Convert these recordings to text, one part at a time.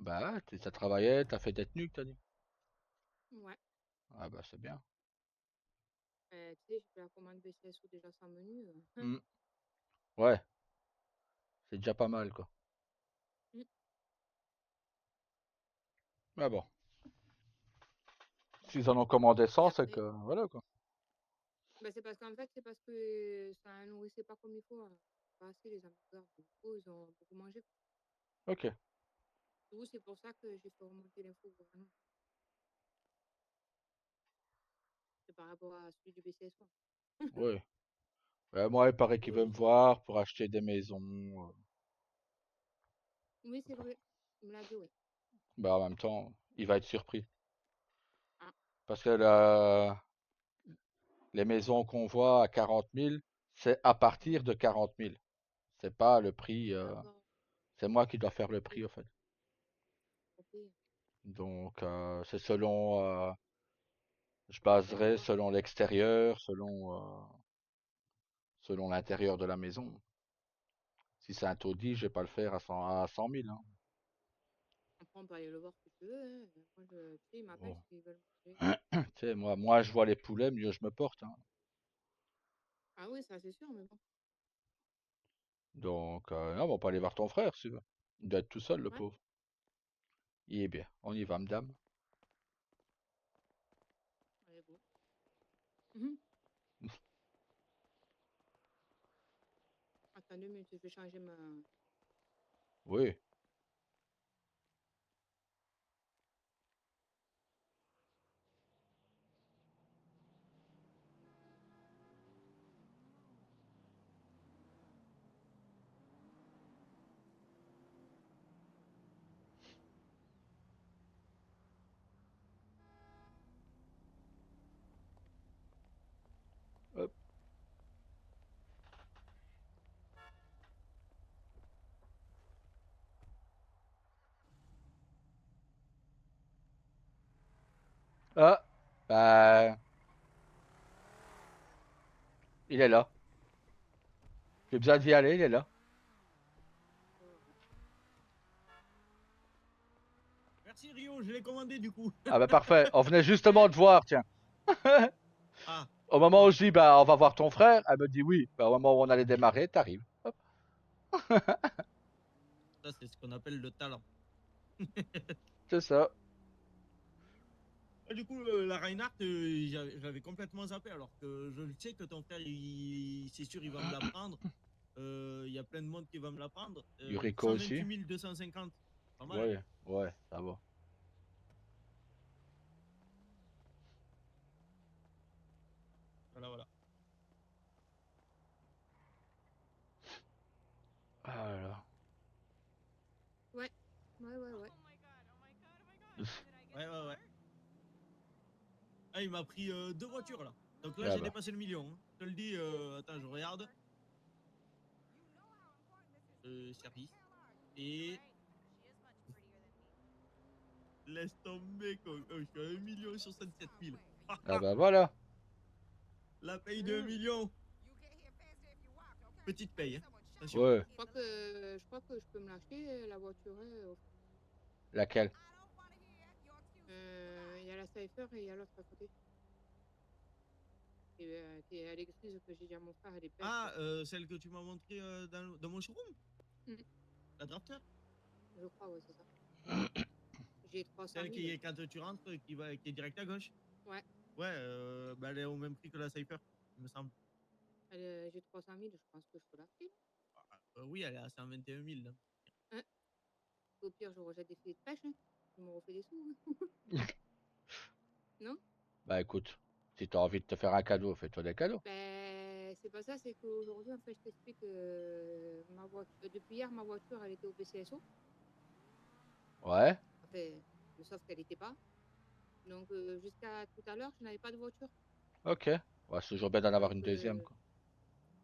Bah, t'as travaillé, t'as fait des tenues, t'as dit. Ouais. Ah bah c'est bien. Tu sais, j'ai fait la commande BCSO déjà sans menu. Hmm. Ouais, c'est déjà pas mal quoi. Mm. Mais bon, s'ils en ont commandé Et 100, c'est après, que voilà quoi. bah, c'est parce qu'en fait, c'est parce que ça nourrissait pas comme il faut, hein. Pas assez les hamburgers. Du coup, ils ont beaucoup mangé. Ok, Du coup, c'est pour ça que j'ai fait remonter l'info au gouvernement. C'est par rapport à celui du BCSO. oui. Moi, il paraît qu'il Oui, veut me voir pour acheter des maisons. oui, c'est vrai. Il me l'a dit, ouais. Bah, en même temps, il va être surpris. Ah, Parce que les maisons qu'on voit à 40 000, c'est à mhm. partir de 40 000. C'est pas le prix. D'accord. C'est moi qui dois faire le Ok. prix, en fait. Ok. Donc, c'est selon. Je Je baserai vois. selon l'extérieur, selon l'intérieur de la maison. Si c'est un taudis, je vais pas le faire à 100 000. Hein. Après, on peut aller le voir si tu veux, hein. Moi, tu sais, ils m'appellent Bon. s'ils veulent manger. Tu sais, moi, je vois les poulets, mieux je me porte. Hein. Ah oui, ça, c'est sûr, mais bon. Donc, non, on va pas aller voir ton frère, si tu veux. Il doit être tout seul, le Ouais. pauvre. Il est bien. On y va, madame. Allez, bon. Mhm. Attends 2 minutes, je vais changer ma. Oui. Hop. Ah, bah, il est là. J'ai besoin d'y aller, il est là. Merci Rio, je l'ai commandé du coup. Ah bah parfait. On venait justement de voir, tiens. Ah, Au moment où bon, je dis, bah, on va voir ton frère, elle me dit oui. Bah, au moment où on allait démarrer, t'arrives. Hop. ça c'est ce qu'on appelle le talent. C'est ça. Du coup, la Reinhardt, j'avais complètement zappé alors que je le sais que ton frère, c'est sûr, il va me la prendre. Il y a plein de monde qui va me la prendre. Yuriko aussi. 128 250, pas mal, hein. Ouais, ouais, ça va. Voilà, voilà. Ah là là. Ouais. Ouais, ouais, ouais. Ouais, ouais, ouais. Ah, il m'a pris deux voitures là. Donc là, Ah j'ai bah. dépassé le million, hein. Je te le dis, attends, je regarde. Service. Et laisse tomber, quoi. Je suis à 1 067 000. Ah bah voilà. La paye de 1 Ah. million. Petite paye, hein. Attention. Ouais. Je crois que je peux me l'acheter, la voiture, hein. Laquelle? Il y a la Cypher et il y a l'autre à côté. Et l'excuse que j'ai dit à mon frère, elle est belle, Ah, celle-là. celle que tu m'as montrée dans mon showroom, Mm. la Drafter. Je crois, ouais, c'est ça. J'ai 300 Celle 000. qui est quand tu rentres, qui est direct à gauche. Ouais. Ouais, bah, elle est au même prix que la Cypher, il me semble. J'ai 300 000, je pense que je peux l'acheter, là. Oui, elle est à 121 000 là. Hein. Au pire, je rejette des filets de pêche, hein. Je me refais des sous, hein. Non? Bah écoute, si t'as envie de te faire un cadeau, fais-toi des cadeaux. Ben, c'est pas ça, c'est qu'aujourd'hui, en fait, je t'explique que ma voiture, depuis hier, ma voiture, elle était au BCSO. Ouais, Enfin, mais sauf qu'elle n'était pas. Donc, jusqu'à tout à l'heure, je n'avais pas de voiture. ok. Ouais, c'est toujours bien d'en avoir Donc, une deuxième, quoi.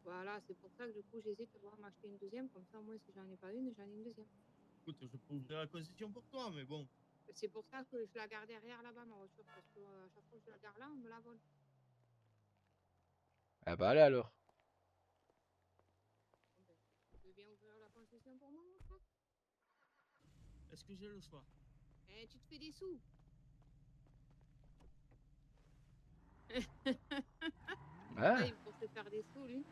voilà, c'est pour ça que du coup, j'hésite à voir m'acheter une deuxième. Comme ça, moi, si j'en ai pas une, j'en ai une deuxième. Écoute, je peux ouvrir la concession pour toi, mais bon. C'est pour ça que je la garde derrière là-bas, ma voiture. Parce que à chaque fois que je la garde là, on me la vole. Ah bah allez alors. Bon, ben, tu veux bien ouvrir la concession pour moi, mon frère? Est-ce que j'ai le choix? Eh, tu te fais des sous. Ah, Ouais. il pour se faire des sous, lui.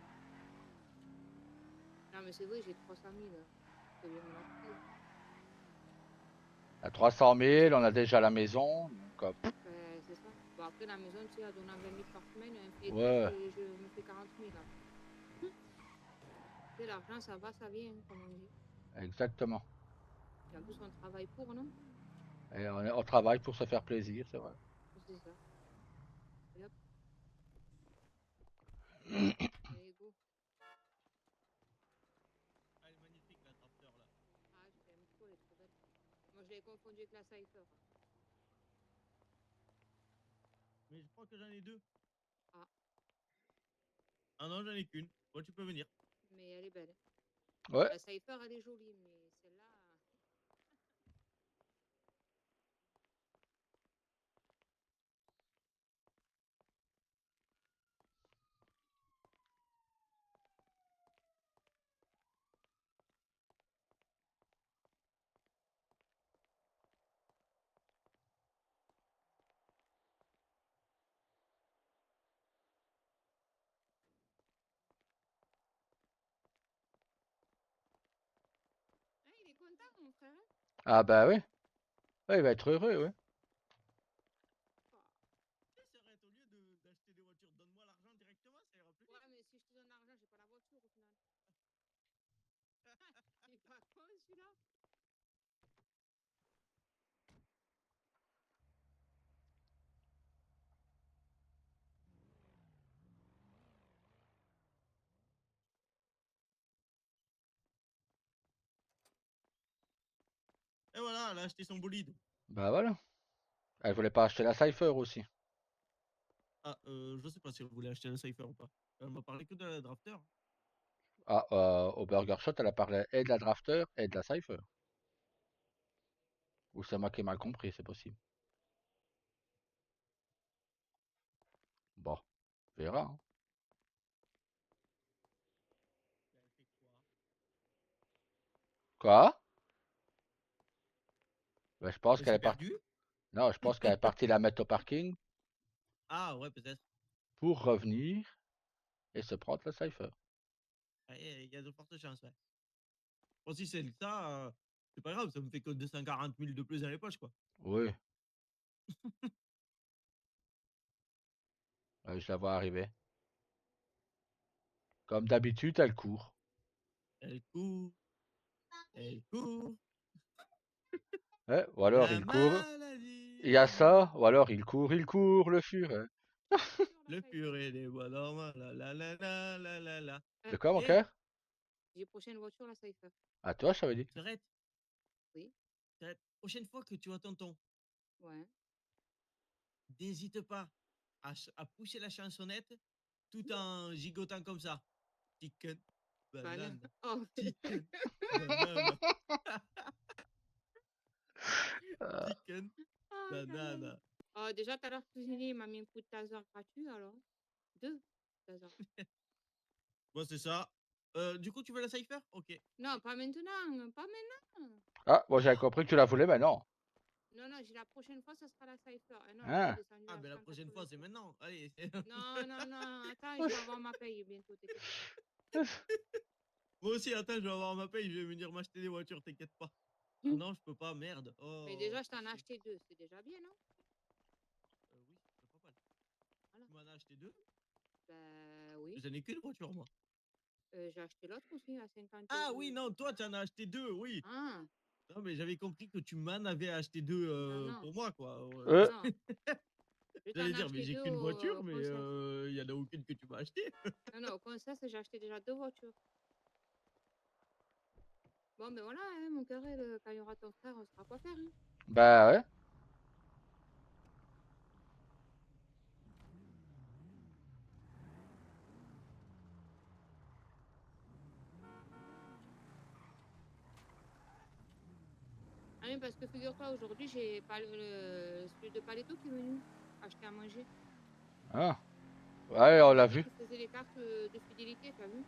Non, mais c'est vrai, j'ai 300 000. Je vais me lancer. À 300 000, on a déjà la maison. Donc, Ben, c'est ça. Bon, après, la maison, tu sais, à donnant 20 000 par semaine, un pied et tout, ouais, je me fais 40 000. Là. Tu sais, l'argent, ça va, ça vient, hein, comme on dit. exactement. Et en plus, on travaille pour, non? Et on travaille pour se faire plaisir, c'est vrai. C'est ça. Et hop, allez, go. Ah, elle est magnifique la Drafter là. Ah, je l'aime trop, elle est trop belle. Moi, je l'avais confondue avec la Cypher. Mais je crois que j'en ai deux. Ah, Ah non, j'en ai qu'une. Bon, tu peux venir. mais elle est belle. Ouais. La Cypher, elle est jolie, mais celle-là. Ah, il est content, mon frère. Hein. Ah bah oui. Ouais, il va être heureux, oui. Oh. Tu sais, Serrette, au lieu d'acheter des voitures, donne-moi l'argent directement, ça ira plus Ouais, vite. mais si je te donne l'argent, j'ai pas la voiture au final. Il est pas con, celui-là. Et voilà, elle a acheté son bolide. Bah voilà. Elle voulait pas acheter la Cypher aussi. Ah, je sais pas si elle voulait acheter la Cypher ou pas. Elle m'a parlé que de la Drafter. Ah, au Burger Shot, elle a parlé et de la Drafter et de la Cypher. Ou c'est moi qui ai mal compris, c'est possible. Bon, on verra. Hein. Elle fait quoi? Quoi? Bah, je pense Elle qu'elle s'est est partie. perdue? Non, je pense qu'elle est partie la mettre au parking Ah ouais, peut-être. pour revenir et se prendre la Cypher. Il y a de fortes chances, ouais. Bon, si c'est le cas, c'est pas grave, ça me fait que 240 000 de plus dans les poches, quoi. Oui, je la vois arriver. Comme d'habitude, elle court. Elle court, elle court. Ouais, ou alors La il court. maladie Il y a des ça, yeux. ou alors il court, le furet. Sur la Le Cypher. purée des bois dormants, la la la la la la la. De quoi, mon Eh, cœur? J'ai prochaine voiture, la Cypher. À toi, je t'avais dit. Serrette, Oui. Serrette, prochaine fois que tu vois tonton, Ouais. n'hésite pas à pousser la chansonnette tout en gigotant comme ça. Chicken, Banane. banane, Oh. chicken, banane, Ah, chicken, Oh, carré. banane. Oh, déjà, tout à l'heure, cuisinier, il m'a mis un coup de taser gratuit, alors. 2 tasers. Bon, c'est ça. Du coup, tu veux la Cypher? Ok. Non, pas maintenant. Pas maintenant. ah, moi j'avais Ah, compris que tu la voulais maintenant. Non, non, j'ai la prochaine fois, ça sera la Cypher. Et non, là, j'ai Hein? descendu ah à ben la prochaine fois, c'est 183. maintenant. Allez. Non, non, non. Attends, je vais avoir ma paye bientôt, t'inquiète pas. Moi aussi, attends, je vais avoir ma paye, je vais venir m'acheter des voitures, t'inquiète pas. Ah non, je peux pas, merde. Mais Oh, déjà, je t'en ai chier. acheté 2. C'est déjà bien, non? Oui, c'est pas mal. Voilà. Tu m'en as acheté deux? Bah oui. J'en ai qu'une voiture, moi. J'ai acheté l'autre aussi à 50 Ah euros. oui, non, toi, tu en as acheté deux, oui. Ah, Non, mais j'avais compris que tu m'en avais acheté deux non, non. pour moi, quoi. Euh, Non. Je t'en J'allais ai dire, mais acheté j'ai 2 qu'une voiture, au mais concert. il y en a aucune que tu m'as acheté. Non, non, au concert, j'ai acheté déjà 2 voitures. Bon, ben voilà, hein, mon carré, quand il y aura ton frère, on saura quoi faire. Hein. bah ouais. Ah oui, parce que figure-toi, aujourd'hui, j'ai pas celui de Paletto qui est venu acheter à manger. Ah. Ouais, on Il m'a l'a dit vu. qu'il faisait les cartes de fidélité, t'as vu?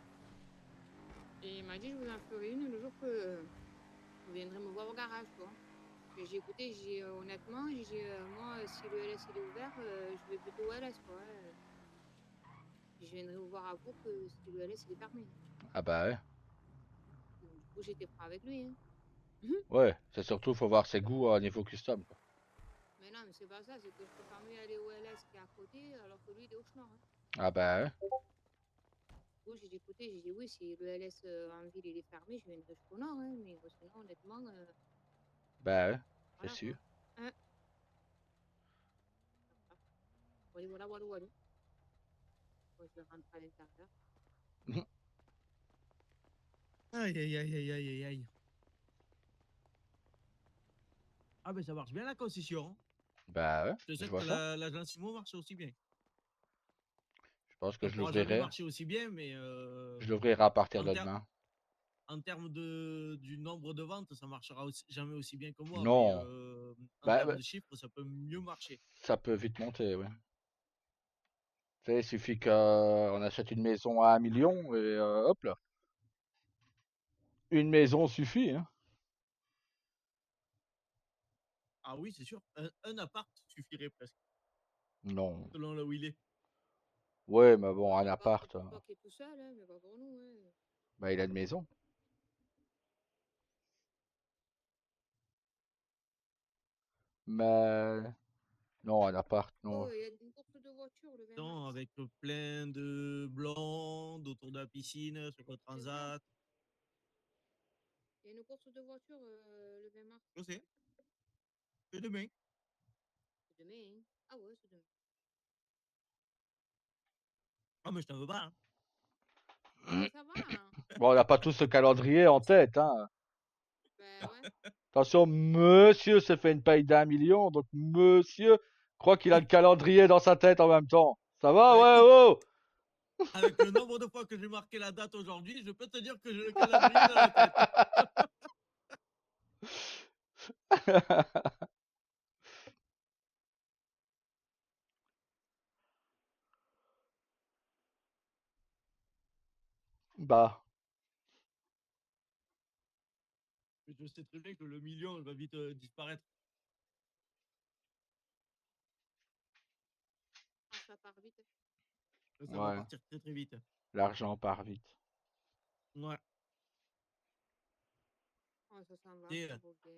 Et il m'a dit, je vous en ferai une le jour que vous viendrez me voir au garage, tu vois. Et j'ai écouté, j'ai honnêtement, moi, si le LS il est ouvert, je vais plutôt au LS, quoi. Je viendrai vous voir à vous que si le LS il est fermé. Ah bah ouais. Donc, du coup, j'étais franc avec lui. Hein. Ouais, c'est surtout, faut voir ses goûts à niveau custom, quoi. Mais non, mais c'est pas ça, c'est que je préfère mieux aller au LS qui est à côté, alors que lui, il est au Schnorr. Hein. Ah bah ouais. Du coup, j'ai dit, écoutez, j'ai dit oui, si le LS en ville il est fermé, je viendrai jusqu'au Nord. Hein, mais sinon, honnêtement, Bah ouais, c'est voilà sûr. quoi. Hein. Voilà, voilà, voilà, voilà. Moi, je rentre à l'intérieur. Aïe, aïe, aïe, aïe, aïe, aïe, aïe. Ah, ben ça marche bien la concession. Bah ouais, Je je sais vois que ça. la Gensimo marche aussi bien. Je pense que Elle je pourra jamais l'ouvrirai. marcher aussi bien, mais Je l'ouvrirai à partir en, de ter- demain. en termes du nombre de ventes, ça marchera jamais aussi bien que moi, mais Non. en Bah, termes de chiffres, ça peut mieux marcher. ça peut vite monter, ouais. Tu sais, il suffit qu'on achète une maison à 1 million et hop là. Une maison suffit, hein. Ah oui, c'est sûr. Un appart suffirait presque, Non. selon là où il est. Ouais, mais bon, un Un appart, c'est appart, pour toi qui es tout seul, hein, mais pas pour nous. Hein. bah il a une maison. Mais non, un appart, non. Oh, il y a une course de voiture le 20 Non, mars. avec plein de blondes autour de la piscine, sur le C'est vrai. transat. Il y a une course de voiture le 20 mars. Je sais, c'est demain. C'est demain, hein. Ah ouais, c'est demain. Ah, mais je t'en veux pas. Hein. Ah ben ça va. Hein. Bon, on n'a pas tous ce calendrier en tête, hein. Ben ouais. Attention, monsieur s'est fait une paye d'1 million, donc monsieur croit qu'il a le calendrier dans sa tête en même temps. Ça va, Bah ouais, écoute, oh! avec le nombre de fois que j'ai marqué la date aujourd'hui, je peux te dire que j'ai le calendrier dans la tête. Bah, Mais je sais très bien que le million va vite disparaître. Ah, ça part vite. Ça va ouais, partir très très vite. l'argent part vite. Ouais. Ah, ça s'en va, Et ça vaut bien.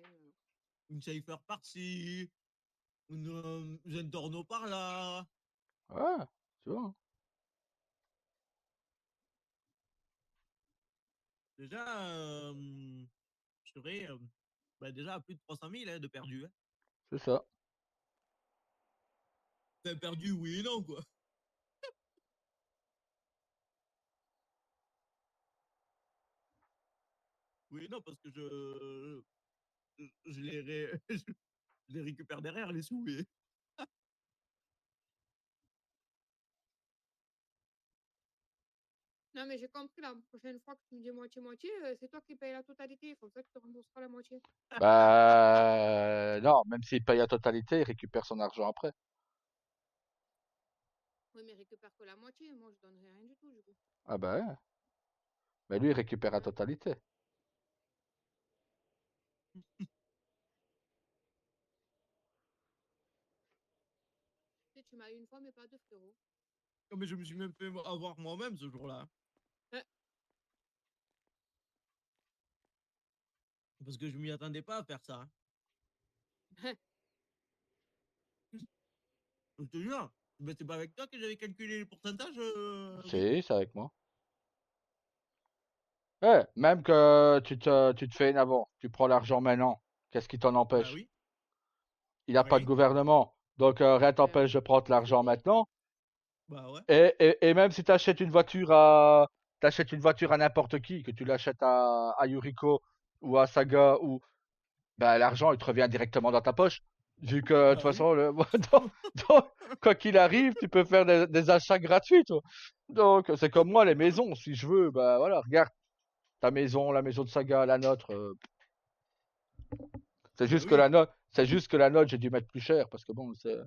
une Cypher par-ci, un Torno par-là. Ouais, tu vois. Déjà, je serais bah, déjà à plus de 300 000 hein, de perdu. Hein. C'est ça. Enfin, perdu, oui et non, quoi. Oui et non, parce que je je les récupère derrière, les sous. Et... Non, mais j'ai compris la prochaine fois que tu me dis moitié-moitié, c'est toi qui payes la totalité. Comme ça, tu te rembourseras la moitié. Bah, non, même s'il paye la totalité, il récupère son argent après. Oui, mais récupère que la moitié. Moi, je donnerai rien du tout, du coup. Ah bah ouais. Mais lui, il récupère la Ouais. totalité. Tu sais, tu m'as eu une fois, mais pas deux, frérot. Mais je me suis même fait avoir moi-même ce jour-là. Ouais. Parce que je m'y attendais pas à faire ça. Hein. Je te jure. Mais c'est pas avec toi que j'avais calculé les pourcentages, Vic. C'est avec moi. Ouais, même que tu te fais une avant, tu prends l'argent maintenant. Qu'est-ce qui t'en Bah empêche? oui, Il n'a pas de rien. gouvernement. Donc rien Ben t'empêche oui, de prendre faut l'argent s'aider. maintenant. Bah ouais. Et même si tu achètes une voiture à n'importe qui, que tu l'achètes à Yuriko ou à Saga, ou bah, l'argent il te revient directement dans ta poche. Vu que de toute Bah oui. façon, donc- donc, quoi qu'il arrive, tu peux faire des achats gratuits, toi. Donc c'est comme moi, les maisons, si je veux, bah voilà, regarde ta maison, la maison de Saga, la nôtre. C'est Bah juste que oui. la nôtre, j'ai dû mettre plus cher parce que bon, c'est.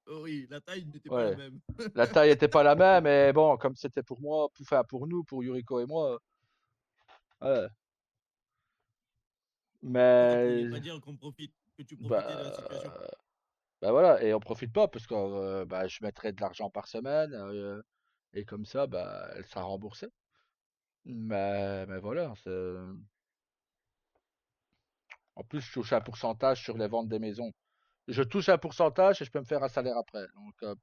Oui, la taille n'était pas la Ouais. même. La taille était pas la même, mais bon, comme c'était pour moi, enfin pour nous, pour Yuriko et moi, ouais. Pourquoi tu voulais Mais pas dire qu'on profite, que tu profitais de la situation? bah, bah voilà, et on profite pas parce que bah, je mettrais de l'argent par semaine et comme ça, bah, elle sera remboursée. Mais voilà, en plus, je touche un pourcentage sur les ventes des maisons. Je touche un pourcentage et je peux me faire un salaire après. Donc,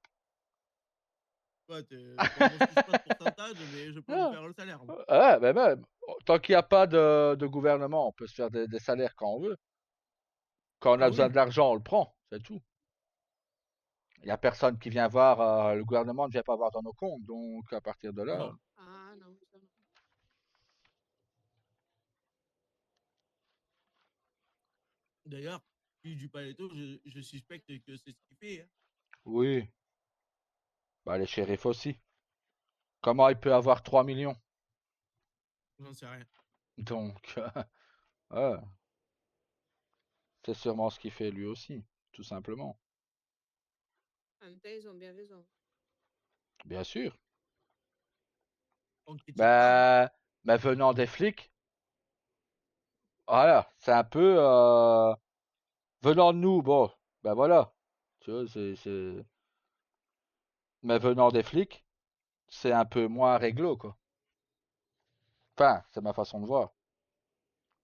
Ouais, bah, moi je touche pas de pourcentage, mais je peux me ah, faire le salaire, moi. ouais, mais même, tant qu'il n'y a pas de gouvernement, on peut se faire des salaires quand on veut. Quand on a Ah besoin oui, de l'argent, on le prend, c'est tout. Il n'y a personne qui vient voir, le gouvernement ne vient pas voir dans nos comptes. Donc, à partir de là, non. Ah non, ça non. D'ailleurs, puis du Paletto, je suspecte que c'est ce qu'il fait, hein. oui, bah, les shérifs aussi. Comment il peut avoir 3 millions? J'en sais rien. Donc, ouais, c'est sûrement ce qu'il fait lui aussi, tout simplement. En même temps, ils ont bien raison. Bien sûr. On critique pas, hein. Ben, mais venant des flics, voilà, c'est un peu venant de nous, bon, ben voilà, tu vois, mais venant des flics, c'est un peu moins réglo, quoi. Enfin, c'est ma façon de voir.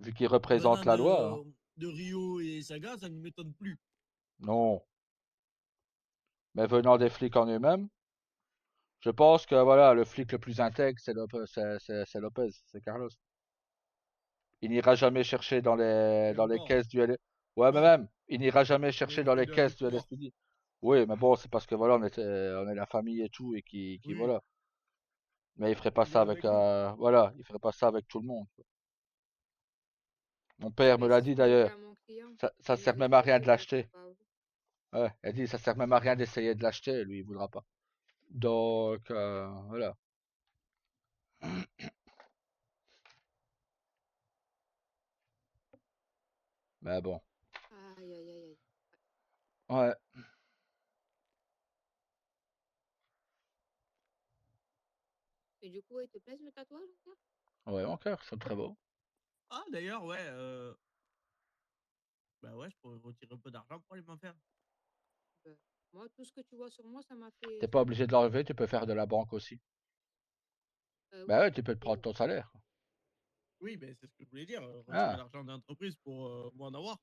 Vu qu'ils représentent Venant la loi, hein. de Rio et Saga, ça ne m'étonne plus. Non. Mais venant des flics en eux-mêmes, je pense que voilà, le flic le plus intègre, c'est Lopez, c'est Lopez, c'est Carlos. Il n'ira jamais chercher Et dans les encore, caisses du L. Ouais, mais bon, même, il n'ira jamais on est chercher le dans fruit les de la même caisses du histoire. LSPD. Oui, mais bon, c'est parce que voilà, on est la famille et tout, et qui Oui, voilà. Mais il ferait pas on ça est avec, avec eux. voilà, il ferait pas ça avec tout le monde. Mon père me Ben, l'a c'est ce dit que j'ai dit d'ailleurs. à mon client. Ça Il sert m'avait même à dit, rien de faut l'acheter. pas. Ouais, elle dit, ça sert même à rien d'essayer de l'acheter, lui, il voudra pas. Donc, voilà. Mais bon. Aïe, aïe, aïe, aïe. Ouais, Et du coup, il te plaît le tatouage, là? ouais, mon cœur, c'est très beau. Ah, d'ailleurs, ouais, bah ouais, je pourrais retirer un peu d'argent pour aller m'en faire. Ben, moi, tout ce que tu vois sur moi, T'es pas ça m'a obligé fait de plaisir. l'enlever, tu peux faire de la banque aussi. Bah Oui, ouais, tu peux te prendre oui. ton salaire. Oui, ben c'est ce que je voulais dire, retirer Ah, l'argent d'entreprise pour moi en avoir.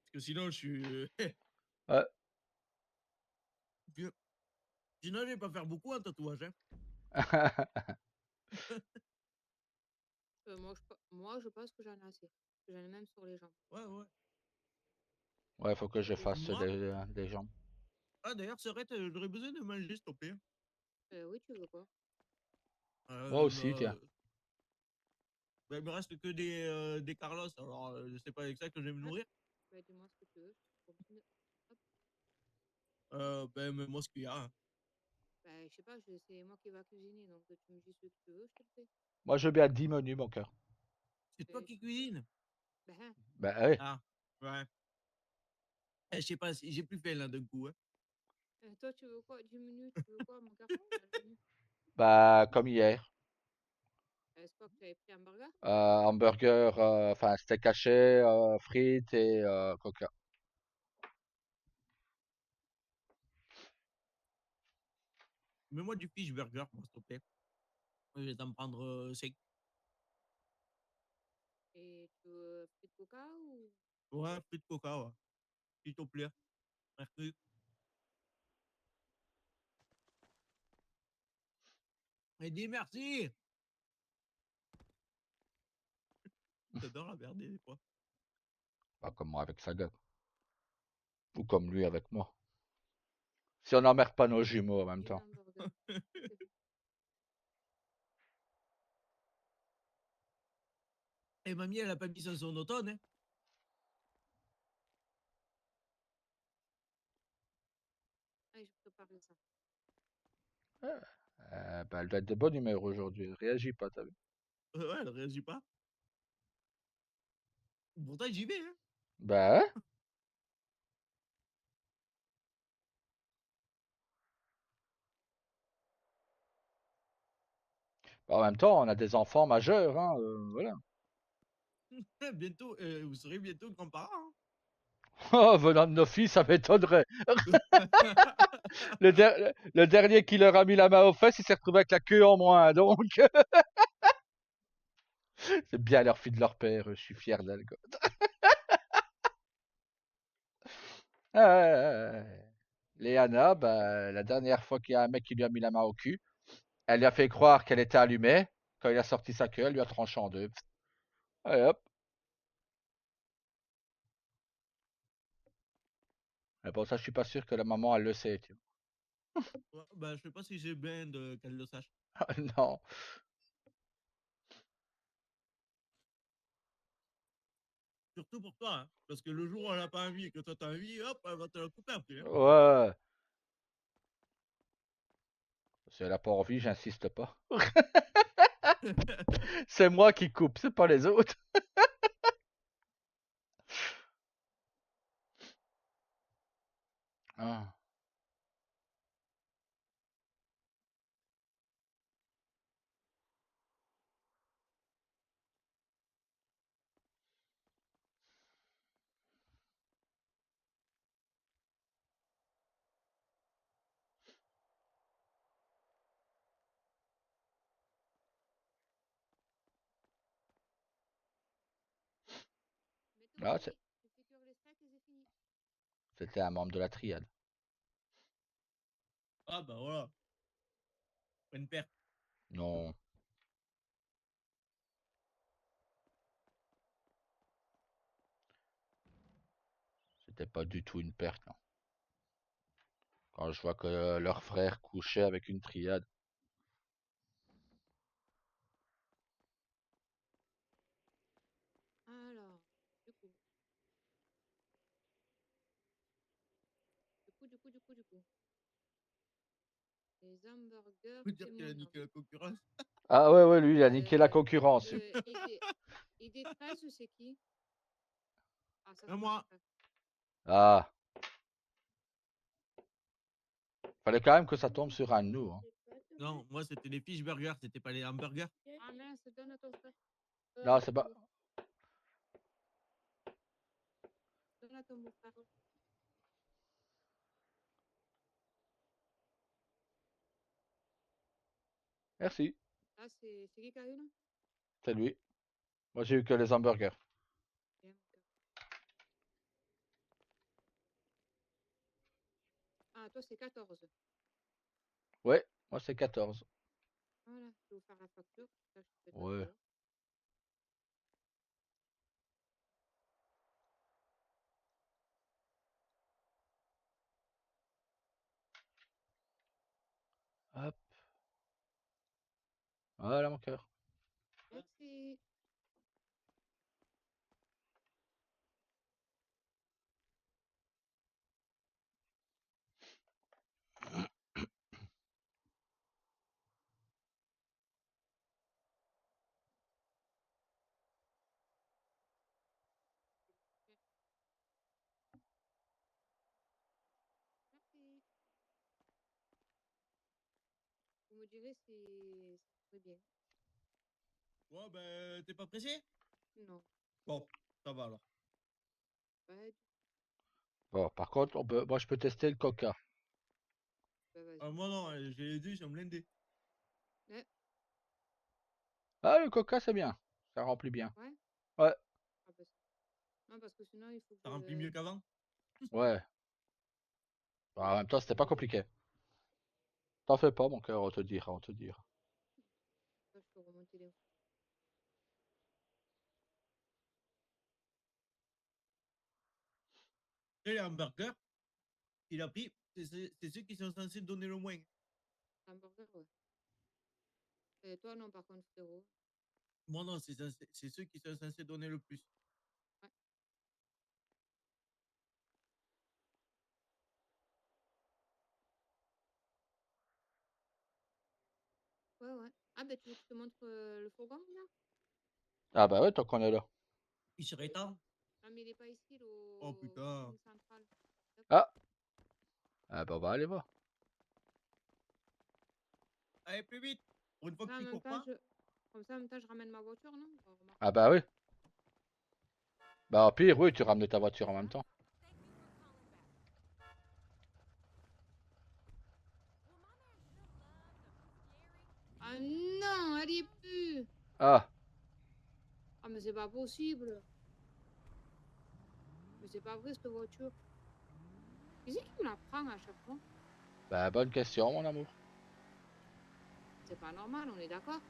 Parce que sinon, je suis ouais. vieux. Sinon, je vais pas faire beaucoup en tatouage, hein. Moi, je pense que j'en ai assez. Que j'en ai même sur les jambes. Ouais, ouais. Ouais, faut que je Et fasse Moi, des jambes. ah d'ailleurs, c'est vrai, j'aurais besoin de manger, s'il te plaît. oui, tu veux quoi? Moi aussi, tiens. Bah, bah, il me reste que des Carlos, alors je sais pas avec ça que je vais me Ah, nourrir. ben, dis-moi ce que tu veux. Hop. Ben, mais moi, ce qu'il y a, hein. Ben, je sais pas, c'est moi qui va cuisiner, donc tu me dis ce que tu veux, je te le fais. Moi, je veux bien 10 menus, mon cœur. C'est toi Ben, qui cuisines. ben, hein. Bah ouais. Ah, ouais. Je sais pas, j'ai plus faim là d'un coup, hein. Toi, tu veux quoi? 10 minutes, tu veux quoi, mon garçon? Dans le menu. Bah, comme hier. C'est quoi que tu avais pris un burger? Hamburger, enfin, steak haché, frites et coca. Mets-moi du fish burger, moi, s'il te plaît. Je vais t'en prendre 5. Et tu veux frites coca ou... Ouais, frites coca, ouais. S'il te plaît. Merci. Et dis merci. T'adores la merde des fois. Pas comme moi avec Saga. Ou comme lui avec moi. Si on n'emmerde pas nos jumeaux en même Une temps. hamburger. Et mamie, elle a pas mis ça sur son automne, hein. Allez, je prépare ça. Bah, elle doit être de bonne humeur aujourd'hui. Elle réagit pas, t'as vu? Ouais, elle réagit pas. Pourtant, j'y vais, hein. Bah ouais. Bah, en même temps, on a des enfants majeurs, hein, voilà. Bientôt, vous serez bientôt grands-parents. Oh, venant de nos filles, ça m'étonnerait. Le dernier qui leur a mis la main aux fesses, il s'est retrouvé avec la queue en moins. Donc, c'est bien leur fille de leur père. Je suis fier d'elle. Quoi. Euh, Léana, bah, la dernière fois qu'il y a un mec qui lui a mis la main au cul, elle lui a fait croire qu'elle était allumée. Quand il a sorti sa queue, elle lui a tranché en deux. Allez, hop. Mais bon, ça, je suis pas sûr que la maman, elle le sait. Tu Ouais, bah, je sais pas si j'ai besoin qu'elle le sache. vois. Non. Surtout pour toi, hein, parce que le jour où elle a pas envie et que toi t'as envie, hop, elle va te la couper après. Hein. Ouais. Si elle a pas envie, j'insiste pas. C'est moi qui coupe, c'est pas les autres. Ah. Mais toi Ah, aussi, tu sécures les stacks et c'est fini. c'était un membre de la triade. Ah bah voilà, pas une perte. Non, c'était pas du tout une perte. Non. Quand je vois que leur frère couchait avec une triade. Alors, du coup, du coup. Les hamburgers, Faut dire c'est qu'elle a mon niqué la concurrence. Ah ouais, ouais, lui, il a niqué la concurrence. ID13, c'est qui? Ah, ça, Et c'est mon moi, frère. Ah, fallait quand même que ça tombe sur un de nous. Hein. non, moi c'était les fish burgers, c'était pas les hamburgers. Ah mince, donne à ton frère. Non, c'est pas. Donne à ton beau-frère. Merci, Là, c'est qui qui a eu là? c'est lui. Moi, j'ai eu que les hamburgers. Bien, ok. Ah, toi, c'est 14. Ouais, moi, c'est 14. Voilà, je vais vous faire la facture. Ça, je fais pas Ouais. trop. Hop. Voilà, mon cœur. Merci. Merci. Vous me direz si c'est très bien. Ouais, ben, t'es pas pressé? Non, Bon, ça va alors. pas du tout. Bon, par contre, moi, je peux tester le coca. Bah, vas-y. Moi non, j'ai les deux, ils sont blindés. Ouais, Ah, le coca, c'est bien. Ça remplit bien. ouais. Ouais, Ah, bah, non, parce que sinon, il faut Ça remplit mieux que. qu'avant. ouais. Il Bah, en faut même temps, c'était pas que. compliqué. T'en fais pas, mon cœur, on te dira, on te dira. Ça, je peux remonter les. Et les hamburgers, il a pris, c'est ceux qui sont censés donner le moins. Hamburger, ouais. Et toi, non, par contre, frérot. Moi non, c'est ceux qui sont censés donner le plus. Ouais, ouais, ouais. Ah, bah, tu veux que je te montre le fourgon, là? Ah bah ouais, tant qu'on est là. Il serait temps. Non, mais il est pas ici, Oh au putain. parking central. Ah, ah bah on va aller voir. Allez, plus vite. Pour une fois que Ça, en tu même cours temps, pas. Comme ça, en même temps, je ramène ma voiture, non? Remarque. Ah bah oui. Bah, au pire, oui, tu ramenais ta voiture en même temps. Ah non, elle y est plus. Ah, Ah, mais c'est pas possible. Mais c'est pas vrai, cette voiture. Qui c'est qui me la prend à chaque fois? bah, bonne question, mon amour. C'est pas normal, on est d'accord?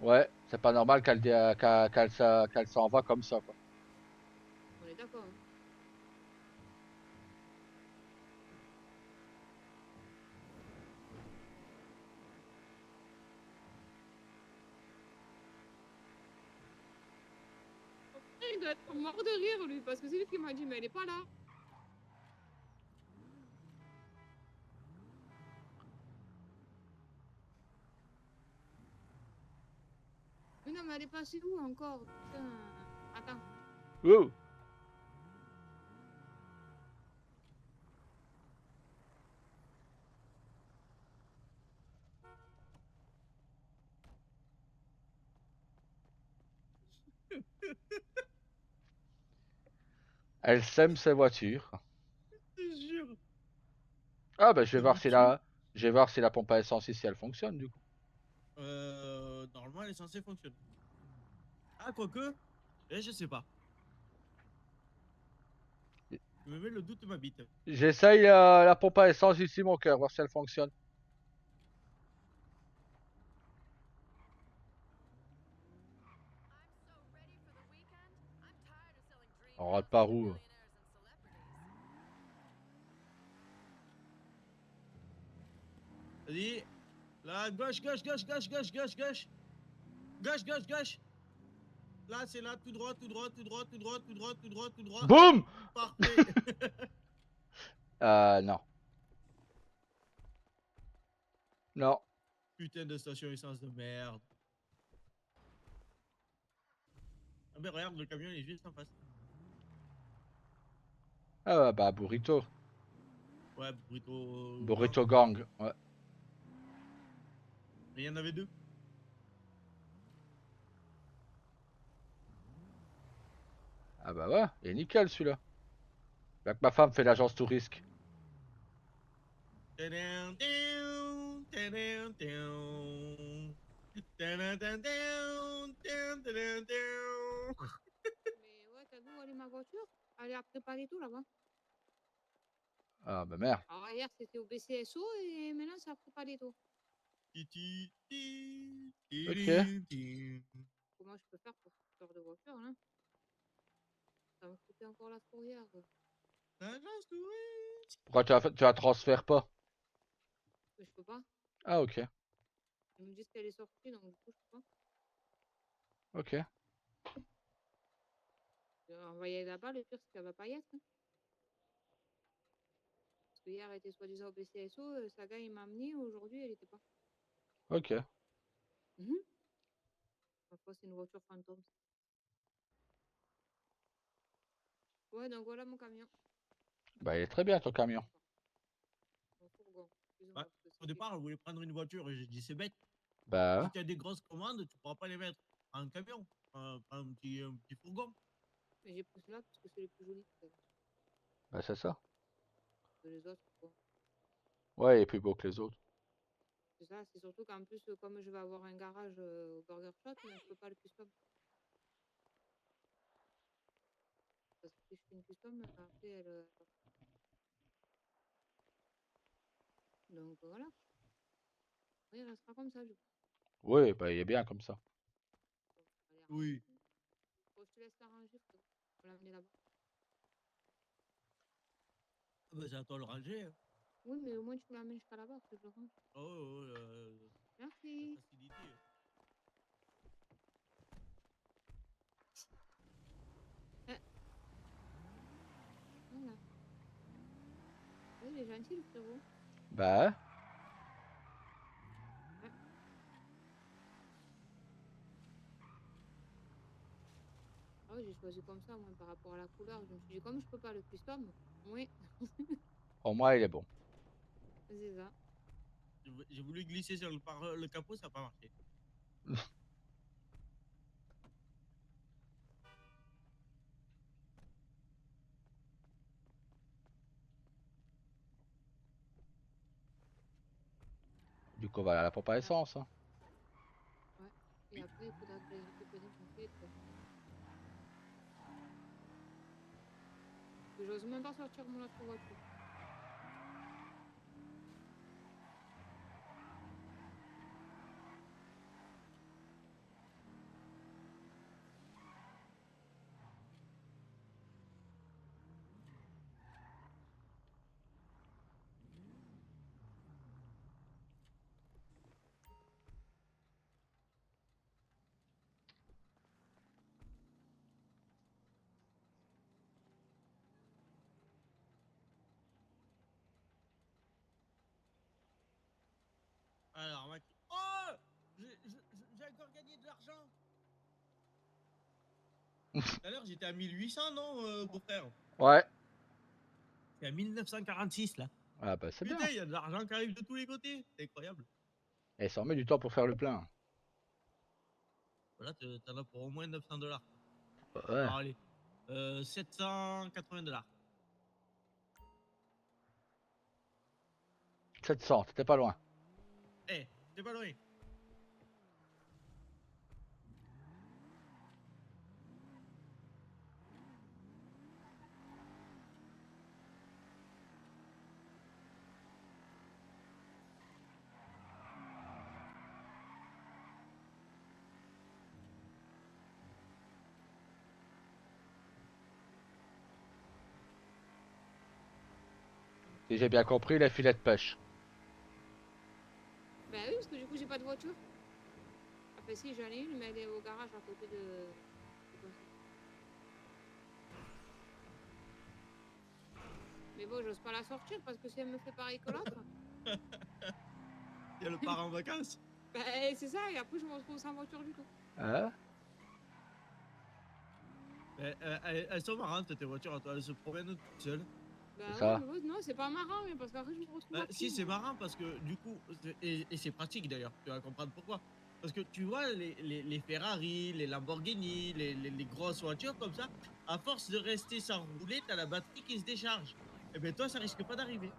Ouais, c'est pas normal qu'elle s'en va comme ça, quoi. On est d'accord, hein? Il doit être mort de rire, lui, parce que c'est lui qui m'a dit, mais elle est pas là. Mais non, mais elle est passée où encore? Putain. Attends. Ouh. Elle sème ses voitures. Je te jure. Ah, bah, je vais Ça voir me si tue. la pompe à essence ici, elle fonctionne, du coup. Normalement, elle est censée fonctionner. Ah, quoique, je sais pas. Tu me mets le doute de ma bite. J'essaye la pompe à essence ici, mon cœur, voir si elle fonctionne. On rentre par où? Vas-y. Là, gauche, gauche, gauche, gauche, gauche, gauche, gauche. Gauche, gauche, gauche. Là, c'est là, tout droit, tout droit, tout droit, tout droit, tout droit, tout droit, tout droit. Boum! Parfait. Non. Non. Putain de station essence de merde. Ah ben regarde, le camion il est juste en face. Ah, bah, burrito. Ouais, Burrito Gang. Burrito Gang, ouais. Mais il y en avait deux. Ah, bah, ouais, il est nickel, celui-là. Là que ma femme fait l'agence touriste. Tadam, down, tadam, down. Tadam, tadam, down, tadam, tadam, down. Mais ouais, t'as vu où elle est ma voiture? Elle est à préparer tout là-bas. Ah, bah, merde. Alors hier, c'était au BCSO et maintenant, c'est à préparer tout. Ti, ti, ti, Ok. ti, ti. Comment je peux faire pour cette sorte de voiture, là? Ça va coûter encore la fourrière, quoi. Agence touriste. Pourquoi tu la transfères pas? Mais je peux pas. Ah, ok. Ils me disent qu'elle est sortie, donc du coup, je peux pas. Ok. On va y aller là-bas, le pire, c'est qu'elle va pas y être, hein. Parce que hier, elle était soi-disant au BCSO, Saga, il m'a amené, aujourd'hui, elle était pas. Ok. Mhm. Après, c'est une voiture fantôme. Ouais, donc voilà mon camion. Bah, il est très bien, ton camion. Mon fourgon, excusez-moi, Ouais, parce que au c'est départ, on voulait prendre une voiture et j'ai dit c'est bête. Si Bah, tu as des grosses commandes, tu pourras pas les mettre en camion, un petit fourgon. Mais j'ai pris celui-là parce que c'est le plus joli, peut-être, bah, c'est ça. que les autres, quoi. Ouais, il est plus beau que les autres. C'est ça, c'est surtout qu'en plus, comme je vais avoir un garage au Burger Shot, mais je peux pas le custom. Parce que si je fais une custom, après, elle. Donc voilà. Oui, il restera comme ça, du coup. Oui, bah, il est bien comme ça. Donc, on va les Oui. ranger. Bon, je te laisse la ranger, frérot. On va l'amener là-bas. Ah bah, c'est à toi de le ranger, hein. Oui, mais au moins tu me l'amènes jusqu'à là-bas, après je le range. Oh, oh, la Merci. facilité. Ah, voilà. Oui, il est gentil, le frérot. Bah, Ah, ah oui, j'ai choisi comme ça, moi, par rapport à la couleur. Je me suis dit, comme je peux pas le custom, oui, au moins, il est bon. c'est ça. J'ai voulu glisser sur le capot, ça n'a pas marché. Donc on va aller à la pompe à essence. Hein. Et après, il faudra que j'aille récupérer mon fait, quoi. J'ose même pas sortir mon autre voiture. Alors, oh, j'ai encore gagné de l'argent. Tout à l'heure, j'étais à 1800, non, beau-frère? Ouais. C'est à 1946, là. Ah bah c'est bien. Putain, il y a de l'argent qui arrive de tous les côtés. C'est incroyable. Et ça en met du temps pour faire le plein. Voilà, t'en as pour au moins 900 $. Ouais. Alors, allez. 780 $. 700, t'étais pas loin. Eh, t'es pas loin. Si j'ai bien compris, les filets de pêche. Bah oui, parce que du coup, j'ai pas de voiture. Enfin, si, j'en ai une, mais elle est au garage à côté de. C'est comme ça. Mais bon, j'ose pas la sortir parce que si elle me fait pareil que l'autre. Il y a le part en vacances. Bah, c'est ça, et après, je me retrouve sans voiture du tout. Hein? Elles sont marrantes, tes voitures, toi. Elles se promènent toutes seules. Bah C'est ouais, ça. mais bon, non, c'est pas marrant, mais parce qu'après, je me retrouve à Si, pied, c'est moi. marrant parce que du coup, et c'est pratique d'ailleurs, tu vas comprendre pourquoi. Parce que tu vois, les Ferrari, les Lamborghini, les grosses voitures comme ça, à force de rester sans rouler, t'as la batterie qui se décharge. Et ben toi, ça risque pas d'arriver.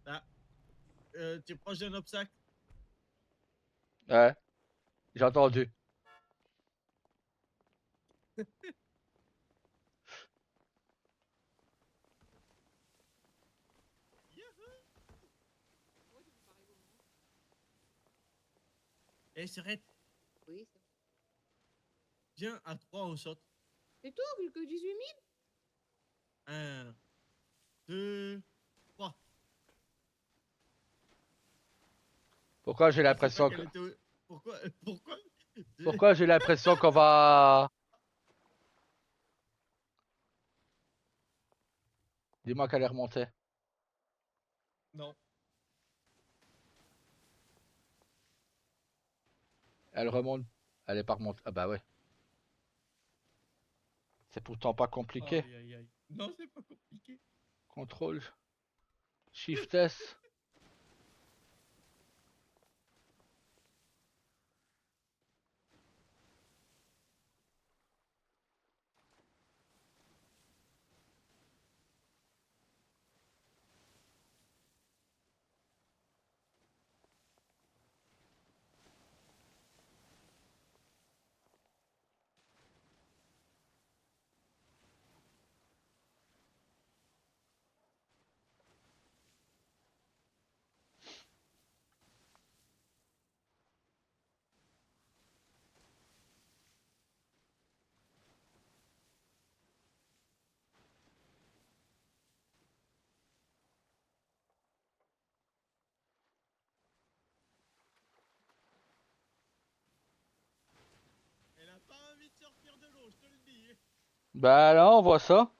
Ah, tu es proche d'un obstacle. Ouais. J'ai entendu. Pourquoi tu fais pareil que moi? Et s'arrête. Oui, c'est bon. Viens, à 3, on saute. C'est tout, que 18 000? 1, 2, 3. Pourquoi j'ai Je sais pas l'impression que... quelle était. Pourquoi? Pourquoi? Pourquoi j'ai l'impression qu'on va... Dis-moi qu'elle est remontée. Non. Elle remonte. Elle est pas remontée. Ah bah ouais. C'est pourtant pas compliqué. Aïe, aïe, aïe. Non, c'est pas compliqué. Contrôle. Shift S. Elle a pas envie de sortir de l'eau, je te le dis. Bah là, on voit ça.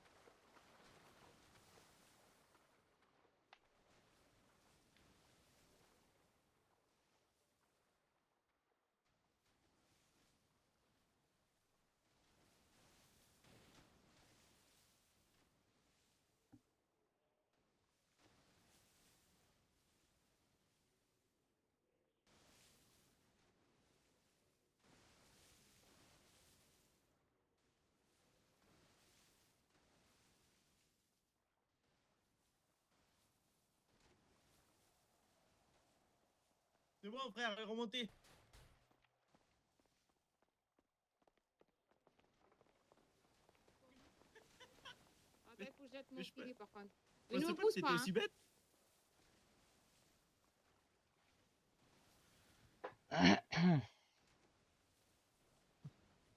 C'est bon, frère, remontez. Attends, il faut que je jette mon Mais je filet par contre. Je Mais ne pensais me pas que pousse c'était pas. aussi bête.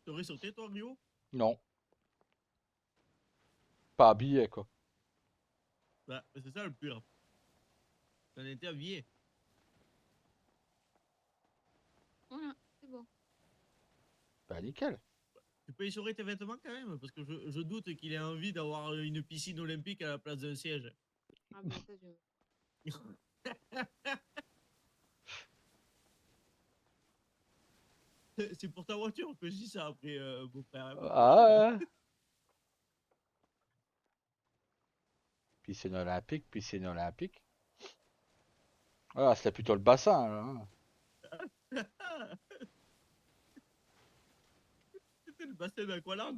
T'aurais sauté, toi, Rio? Non, pas habillé quoi. Bah, c'est ça le pire. T'en étais habillé. Voilà, c'est bon. Bah nickel. Tu peux essorer tes vêtements quand même, parce que je doute qu'il ait envie d'avoir une piscine olympique à la place d'un siège. Ah ben ça je... C'est pour ta voiture que je dis ça après, mon frère. Pas de Ah problème. ouais. Piscine olympique, piscine olympique. Ah, c'était plutôt le bassin là. Hein. C'était le bassin d'Aqualand.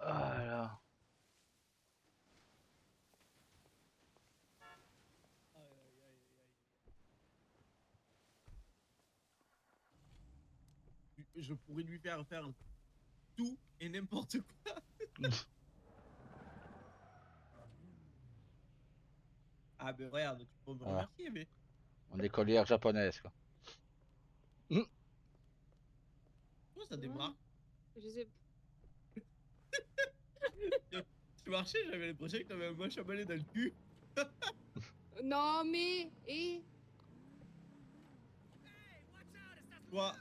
Ah là. Je pourrais lui faire faire tout et n'importe quoi. Ah ben regarde, tu peux me Ah, remercier, mais... on est collière japonaise quoi. Comment ça Ouais, démarre? je sais... Tu marchais, j'avais l'impression que t'avais un moche à balai dans le cul. Non mais... Et... Quoi?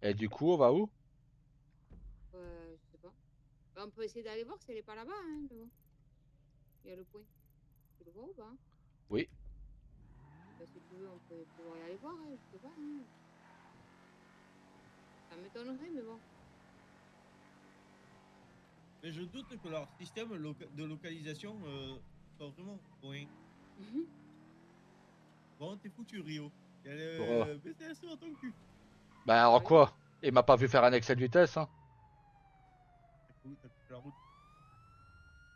Et du coup, on va où? je sais pas. Bah, on peut essayer d'aller voir si elle est pas là-bas, hein, mais bon. Il y a le point. Tu le vois ou pas? Oui. Bah, si tu veux, on peut pouvoir y aller voir, hein, je sais pas. Hein. Ça m'étonnerait, mais bon. Mais je doute que leur système de localisation soit vraiment point. Bon, t'es foutu, Rio. Et Oh. BTS dans ton cul. Bah alors quoi? Il m'a pas vu faire un excès de vitesse hein. T'as coupé la route.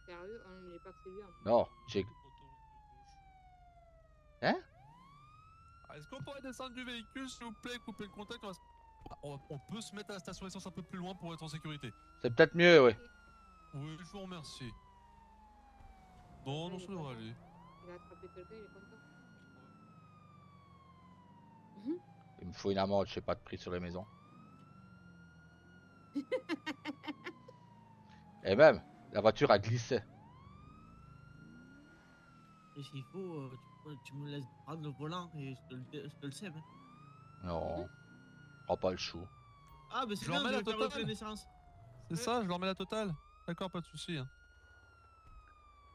Sérieux, on n'est pas que c'est lui en plus. Non, j'ai... Hein? Est-ce qu'on pourrait descendre du véhicule, s'il vous plaît, couper le contact? On peut se mettre à la station essence un peu plus loin pour être en sécurité. C'est peut-être mieux, oui. Oui, je vous remercie. Non, non, il ça est devrait content. aller. Il a attrapé quelqu'un, il est content. Il me faut une amende, je sais pas de prix sur les maisons. Et même, la voiture a glissé. Et s'il faut, tu me laisses prendre le volant et je te le sème. Hein. Non, prends pas le chou. Ah, bah c'est Je leur bien, mets je la vais faire le totale. plein d'essence. C'est ça, je leur mets la totale. D'accord, pas de soucis. Hein.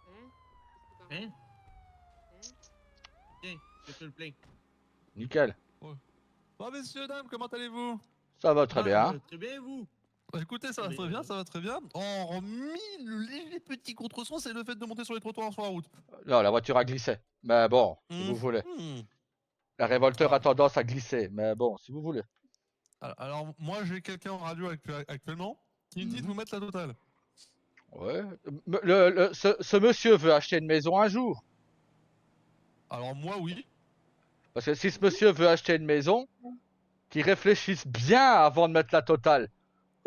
Hein? Qu'est-ce qu'il Hein? parle? Hein? Tiens, je te fais le plein. Nickel. Bon, messieurs, dames, comment allez-vous? Ça va très bien. Très bien, et vous? Bah, écoutez, ça va Mais, très bien, ça va très bien. Hormis le léger petit contresens, c'est le fait de monter sur les trottoirs sur la route. Non, la voiture a glissé. Mais bon, si vous voulez. La révolteur a tendance à glisser. Mais bon, si vous voulez. Alors, moi, j'ai quelqu'un en radio actuellement qui me dit de vous mettre la totale. Ouais. Ce monsieur veut acheter une maison un jour. Alors, moi, oui. Parce que si ce monsieur veut acheter une maison, qu'il réfléchisse bien avant de mettre la totale.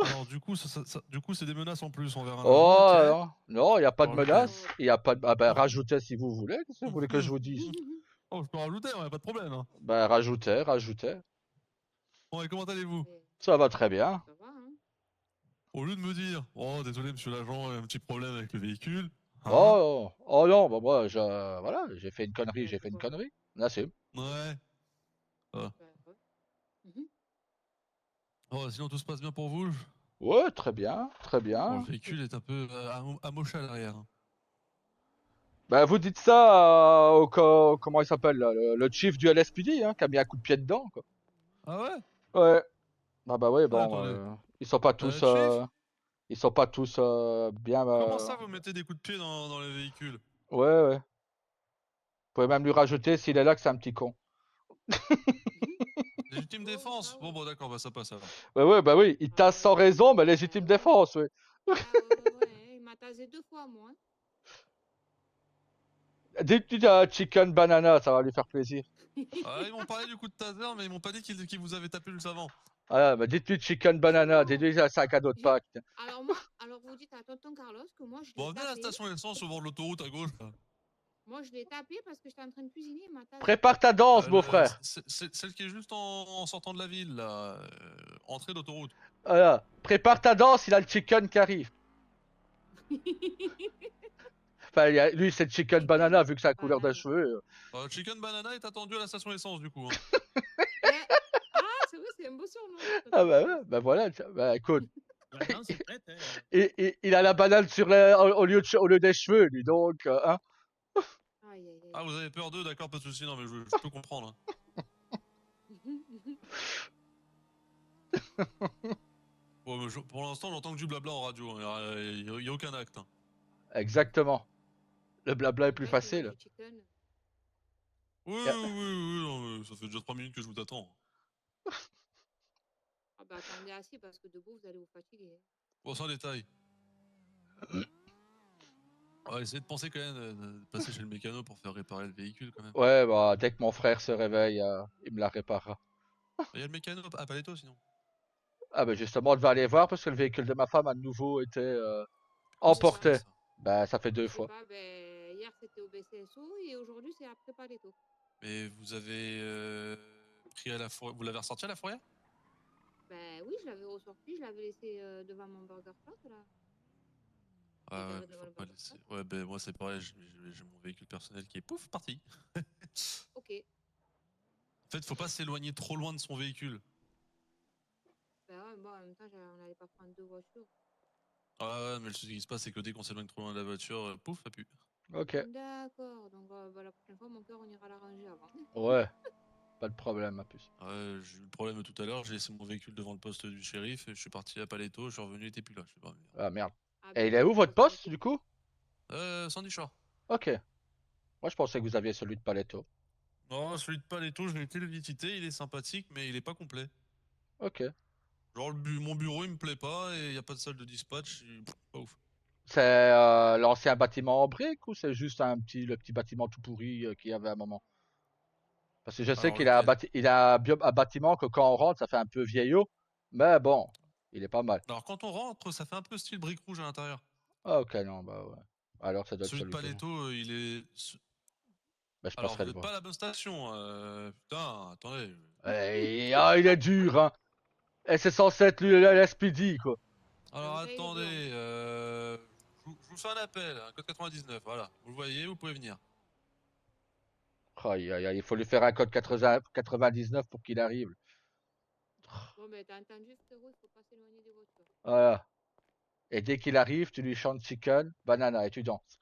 Alors, du coup, c'est des menaces en plus envers un Oh, agent. Ok. non, il n'y a pas de Ok. menace. Il y a pas de... Ah ben, Oh. rajoutez si vous voulez. Qu'est-ce que vous voulez que je vous dise? Oh, je peux rajouter, y a pas de problème. Hein. Ben, rajoutez. Bon, et comment allez-vous? Ça va très bien. Ça va, hein? Au lieu de me dire, oh, désolé, monsieur l'agent, il y a un petit problème avec le véhicule. Hein? Oh non, bah moi, voilà, j'ai fait une connerie, j'ai C'est fait une quoi? connerie. On assume. Ouais. Bah, ouais. Oh, sinon, tout se passe bien pour vous? Ouais, très bien, très Bon, bien. le véhicule est un peu amoché à l'arrière. Hein. Ben, vous dites ça comment il s'appelle, là, le chief du LSPD, hein, qui a mis un coup de pied dedans, quoi. Ah ouais? Ouais. Ah bah ouais, Ah, bon, attendez. ils sont pas tous... Chief? Ils sont pas tous bien. Comment ça, vous mettez des coups de pied dans les véhicules? Ouais, ouais. Vous pouvez même lui rajouter s'il est là que c'est un petit con. Légitime Oh, défense? ça, Bon, ouais. bon, d'accord, bah ça passe alors. Ouais, bah oui, il tasse sans raison, mais légitime défense, ouais. Ah ouais, il m'a tasé 2 fois, moi. Dites-lui un chicken banana, ça va lui faire plaisir. Ah, ils m'ont parlé du coup de taser, mais ils m'ont pas dit qu'ils vous avaient tapé juste avant. Ah, bah dites-lui chicken banana, Non. dites-lui c'est un cadeau de J'ai- Pâques. Alors vous dites à tonton Carlos que moi je l'ai Bon, venez à la tapé. station essence au bord de l'autoroute à gauche. Là. Moi je l'ai tapé parce que j'étais en train de cuisiner, il m'a tasé. Prépare ta danse, beau-frère. Celle qui est juste en sortant de la ville, là. Entrée d'autoroute. Voilà. Prépare ta danse, il a le chicken qui arrive. Enfin, lui, c'est le chicken banana, vu que c'est la couleur des Banane. cheveux. Chicken Banana est attendu à la station essence, du coup. Hein. Eh, Ah, c'est vrai, c'est un beau surnom. Ah tonton bah Carlos. ouais, bah voilà, bah écoute. La danse est prête, hein. Il a la banane sur au lieu des cheveux, lui, donc, hein. Aïe, aïe, aïe. Ah, vous avez peur d'eux, d'accord, pas de soucis, non, mais je peux comprendre. Hein. Bon, mais pour l'instant, j'entends que du blabla en radio, il n'y a aucun acte. Hein. Exactement. Le blabla est plus Ouais, tu veux facile. du chicken. Oui, Yeah. non, mais ça fait déjà 3 minutes que je vous attends. Ah bah attendez assis parce que debout vous allez vous fatiguer. Bon, sans détail. On va essayer de penser quand même de passer chez le mécano pour faire réparer le véhicule quand même. Ouais, bah dès que mon frère se réveille, il me la réparera. Il y a le mécano à Paleto sinon. Ah bah justement, on devait aller voir parce que le véhicule de ma femme a de nouveau été Quand ça se fait emporté. ça? Bah ça fait Je 2 sais fois. pas, ben hier c'était au BCSO et aujourd'hui c'est après Paletto. Mais vous avez pris à la fourrière. Vous l'avez ressorti à la fourrière? Ben oui, je l'avais ressorti, je l'avais laissé devant mon burger spot là. Ah ouais, Garé mais devant faut le pas burger laisser. spot. Ouais, ben moi c'est pareil, j'ai mon véhicule personnel qui est pouf, parti. Ok. En fait, faut pas s'éloigner trop loin de son véhicule. Ben ouais, bon, en même temps, on n'allait pas prendre 2 voitures. Ah ouais, mais le souci qui se passe, c'est que dès qu'on s'éloigne trop loin de la voiture, pouf, ça pue. Ok. D'accord, donc bah, la prochaine fois, mon cœur, on ira l'arranger avant. Ouais. Pas de problème, ma puce. Ouais, j'ai eu le problème tout à l'heure, j'ai laissé mon véhicule devant le poste du shérif et je suis parti à Paleto, je suis revenu, il était plus là. Je suis pas merde. Ah merde. Ah Et ben il est oui, où c'est votre parce qu'on poste était... du coup? Sandy Shore. Ok. Moi je pensais que vous aviez celui de Paletto. Non, celui de Paleto, je l'ai été le visiter, il est sympathique, mais il est pas complet. Ok. Genre, mon bureau, il me plaît pas et il y a pas de salle de dispatch, pas ouf. C'est l'ancien bâtiment en briques ou c'est juste le petit bâtiment tout pourri qu'il y avait à un moment? Parce que je sais Alors, qu'il a lequel? il a un bâtiment que quand on rentre, ça fait un peu vieillot. Mais bon, il est pas mal. Alors, quand on rentre, ça fait un peu style brique rouge à l'intérieur. Ah ok, non, bah ouais. Alors ça doit être Celui de celui que moi. Paleto, il est. Bah je Alors, passerai vous le n'êtes pas voir. à la bonne station. Putain, attendez. Il est dur, hein. Et c'est censé être lui, le SPD, quoi. Alors, Vrai et blanc. attendez. Je vous fais un appel, un code 99. Voilà, vous le voyez, vous pouvez venir. Aïe, aïe, aïe, il faut lui faire un code 99 pour qu'il arrive. Bon, ben t'as entendu, frérot, il faut pas s'éloigner des voitures. Voilà. Et dès qu'il arrive, tu lui chantes chicken, banana et tu danses.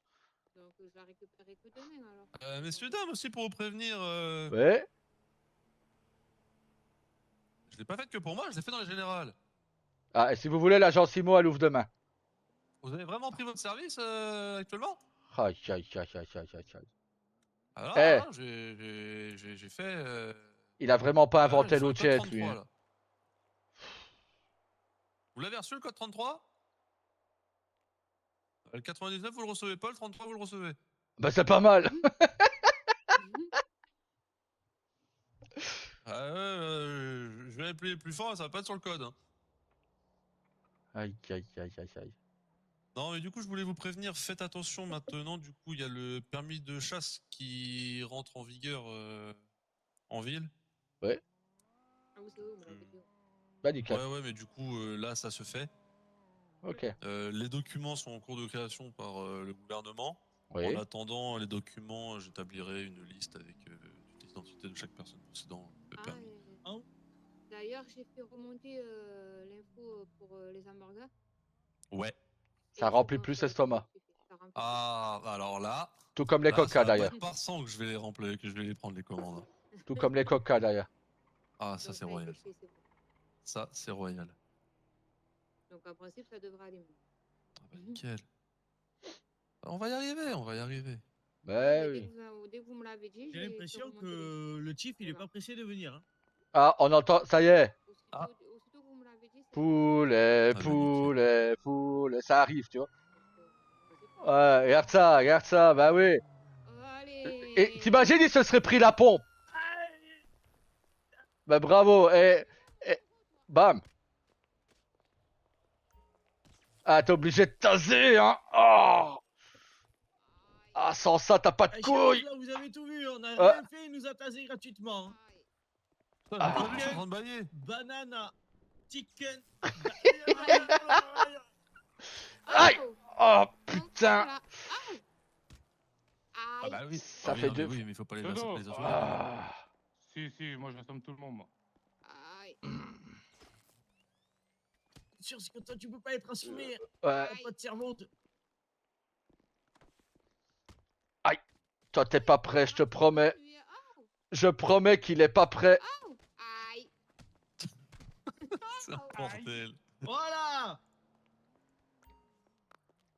Donc je la récupérerai que demain alors. Messieurs, dames, aussi pour vous prévenir. Ouais. Je l'ai pas fait que pour moi, je l'ai fait dans les générales. Ah, et si vous voulez, l'agent Simo, elle ouvre demain. Vous avez vraiment pris votre service actuellement? Aïe, aïe, aïe, aïe, aïe, aïe, aïe. Alors, Eh, là, j'ai fait. il a vraiment pas J'ai inventé fait l'eau le code jet, lui. 33 là. Vous l'avez reçu le code 33? Le 99, vous le recevez pas, le 33, vous le recevez. Bah c'est pas mal. Je vais appeler plus fort, ça va pas être sur le code. Hein. Aïe, aïe, aïe, aïe, aïe. Non, mais du coup, je voulais vous prévenir, faites attention maintenant. Du coup, il y a le permis de chasse qui rentre en vigueur en ville. Ouais, Ah oui, c'est vrai, vous me l'avez dit. bah nickel. Ouais, mais du coup, là, ça se fait. Ok. Les documents sont en cours de création par le gouvernement. En Oui. attendant les documents, j'établirai une liste avec l'identité de chaque personne possédant le Ah, permis. d'ailleurs, j'ai fait remonter l'info pour les hamburgers. Ouais. Et Ça c'est remplit bon, plus ça a été l'estomac. rectifié, ça remplit Ah, alors là, Tout comme les ça coca va pas d'ailleurs. être par 100 que je vais les remplir, que je vais les prendre les commandes. Tout comme les coca d'ailleurs. Ah, ça Donc c'est ça a été royal. fait, c'est bon. Ça c'est royal. Donc en principe, ça devrait aller mieux. Ah bah, nickel. On va y arriver, on va y arriver. Bah Ouais, oui. dès que vous me l'avez dit, J'ai j'ai l'impression remonté les que chiffres. le chief, il est Voilà. pas pressé de venir. Hein. Ah, on entend, ça y est. Ah. Aussitôt que vous me l'avez dit, ça Poulet, Ah bah, nickel. poulet, poulet. Ça arrive, tu vois. Donc, en Ouais, regarde ça, bah oui. allez. Et t'imagines, il se serait pris la pompe. Bah bravo, et bam. Ah, t'es obligé de taser, hein. Oh. Ah, sans ça, t'as pas de Ah, couilles. shérif, là, vous avez tout vu, on a Ah. rien fait, il nous a tasé gratuitement. Hein. Putain, j'ai Ah. pas vu, je suis en train de bailler. Banana, chicken. Aïe. Oh, Oh, encore putain. là. Oh. Ah Aïe. bah oui. Ça Ah oui, fait non, deux. mais oui, mais il faut pas les Dodo. assommer. Ah. Si, moi j'assomme tout le monde, moi. Aïe. Sûr, c'est que toi, tu peux pas être assommé. Ouais. T'as pas de cerveau. Toi, t'es pas prêt, je te promets. Oh. Je promets qu'il est pas prêt. Oh. Aïe. C'est un bordel. Voilà.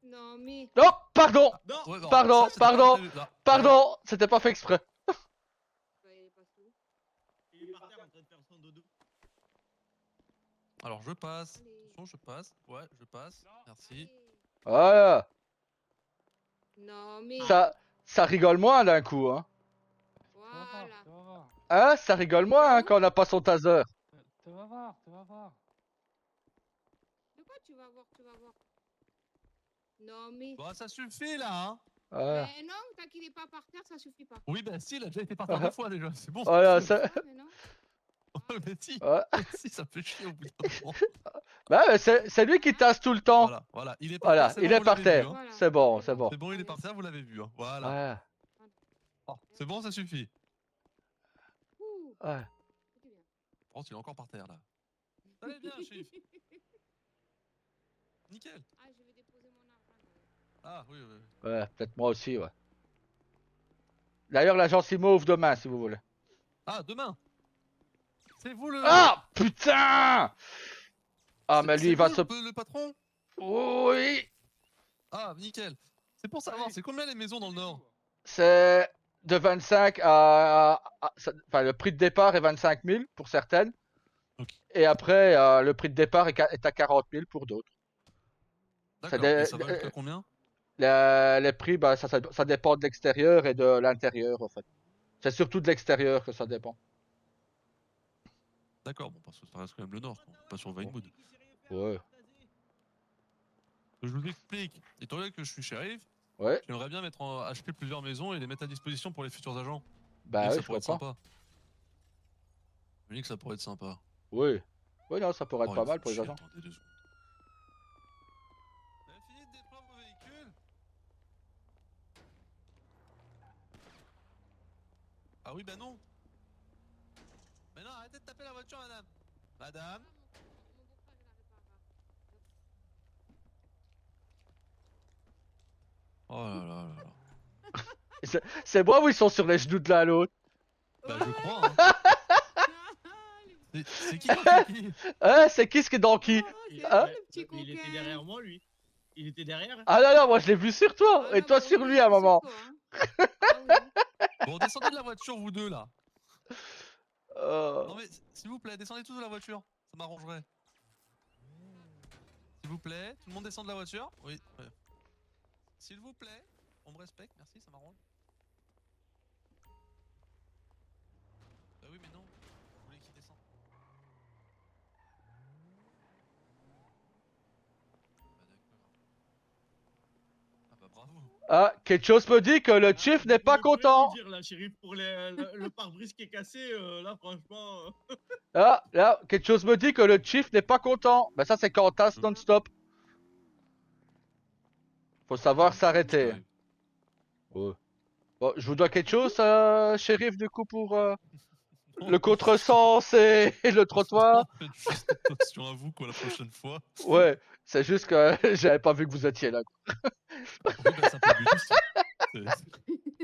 Non mais. Non, pardon. Non. Ouais, non, Pardon, ça, c'était pas pardon. prévu. Non, Pardon, c'était pas fait exprès. Bah, il est passé où? Il est par terre en train de faire son dodo. Alors je passe. Allez. Attention, je passe. Ouais, je passe. Merci. Allez. Voilà. Non mais. Ça rigole moins d'un coup, hein. Voilà. Tu vas voir. Hein, ça rigole moins hein, quand on n'a pas son taser. Tu vas voir. De quoi tu vas voir, Non mais. Bon, ça suffit là, hein. Ouais. Mais non, tant qu'il est pas par terre, ça suffit pas. Oui, bah si, il a déjà été par terre 2 fois déjà. C'est bon. Voilà, ça... Ouais, mais non. Mais si, ouais. si, ça fait chier au bout d'un moment. Bah, mais c'est lui qui tasse tout le temps. Voilà, il est par Voilà, terre. c'est il bon, est vous par l'avez terre. vu, hein. Voilà. C'est bon, C'est c'est bon. bon. C'est bon, il est par terre, vous l'avez vu. Hein. Voilà. Ouais. Oh, c'est bon, ça suffit. Ouh, Ouais. c'était bien. Oh, il est encore par terre là. Ça allait bien, chief. Nickel. Ah, je vais déposer mon argent. Ah, oui, oui. Ouais, peut-être moi aussi, ouais. D'ailleurs, l'agence IMO ouvre demain, si vous voulez. Ah, demain. C'est vous le. Ah, putain. Ah, mais lui, c'est il va vous, se... le patron. Oui. Ah, nickel. C'est pour savoir, c'est combien les maisons dans le nord? C'est de 25 enfin, le prix de départ est 25 000 pour certaines. Ok. Et après, le prix de départ est à 40 000 pour d'autres. D'accord. des- Et ça va jusqu'à combien? Les prix, bah, ça dépend de l'extérieur et de l'intérieur, en fait. C'est surtout de l'extérieur que ça dépend. D'accord, bon, parce que ça reste quand même le nord, quoi. Pas sur Vinewood. Ouais. Je vous explique. Étant donné que je suis shérif, Ouais, j'aimerais bien acheter plusieurs maisons et les mettre à disposition pour les futurs agents. bah Et oui, ça je pourrait être comprends. sympa. Je me dis que ça pourrait être sympa. Oui. Oui, non, ça pourrait être Oh, pas il me mal fait pour les chier, agents. attendez 2 secondes. Vous avez fini de détruire vos véhicules? Ah oui, bah non. Mais non, arrêtez de taper la voiture, madame. Madame. Oh là là là là. C'est moi où ils sont sur les genoux de l'un à l'autre. Bah je crois, hein. C'est qui contre qui? Hein, c'est qui ce qui est dans qui? Il, Hein le petit il était coquin. derrière moi, lui. Il était derrière. Ah non, non, moi je l'ai vu sur toi. Ah Et non, toi mais sur oui, lui à un c'est sur moment. toi, hein. Ah oui. Bon, descendez de la voiture, vous deux, là. Non Euh, mais, s'il vous plaît, descendez tous de la voiture. Ça m'arrangerait. S'il vous plaît, tout le monde descend de la voiture. Oui. Ouais. S'il vous plaît, on me respecte, merci, ça m'arrange. Bah oui, mais non. Vous voulez qu'il descende. Bah d'accord. Ah bah bravo. Ah, quelque chose me dit que le chief n'est pas Je peux content. vous dire, là, shérif, pour le pare-brise qui est cassé, là, franchement. Ah, là, quelque chose me dit que le chief n'est pas content. Ben ça, c'est quand on tasse non-stop. Faut savoir s'arrêter. Ouais. Bon, je vous dois quelque chose, shérif, du coup, pour le contresens et le trottoir. Faites juste attention à vous, quoi, la prochaine fois. Ouais, c'est juste que j'avais pas vu que vous étiez là. Oui, bah ça peut être juste.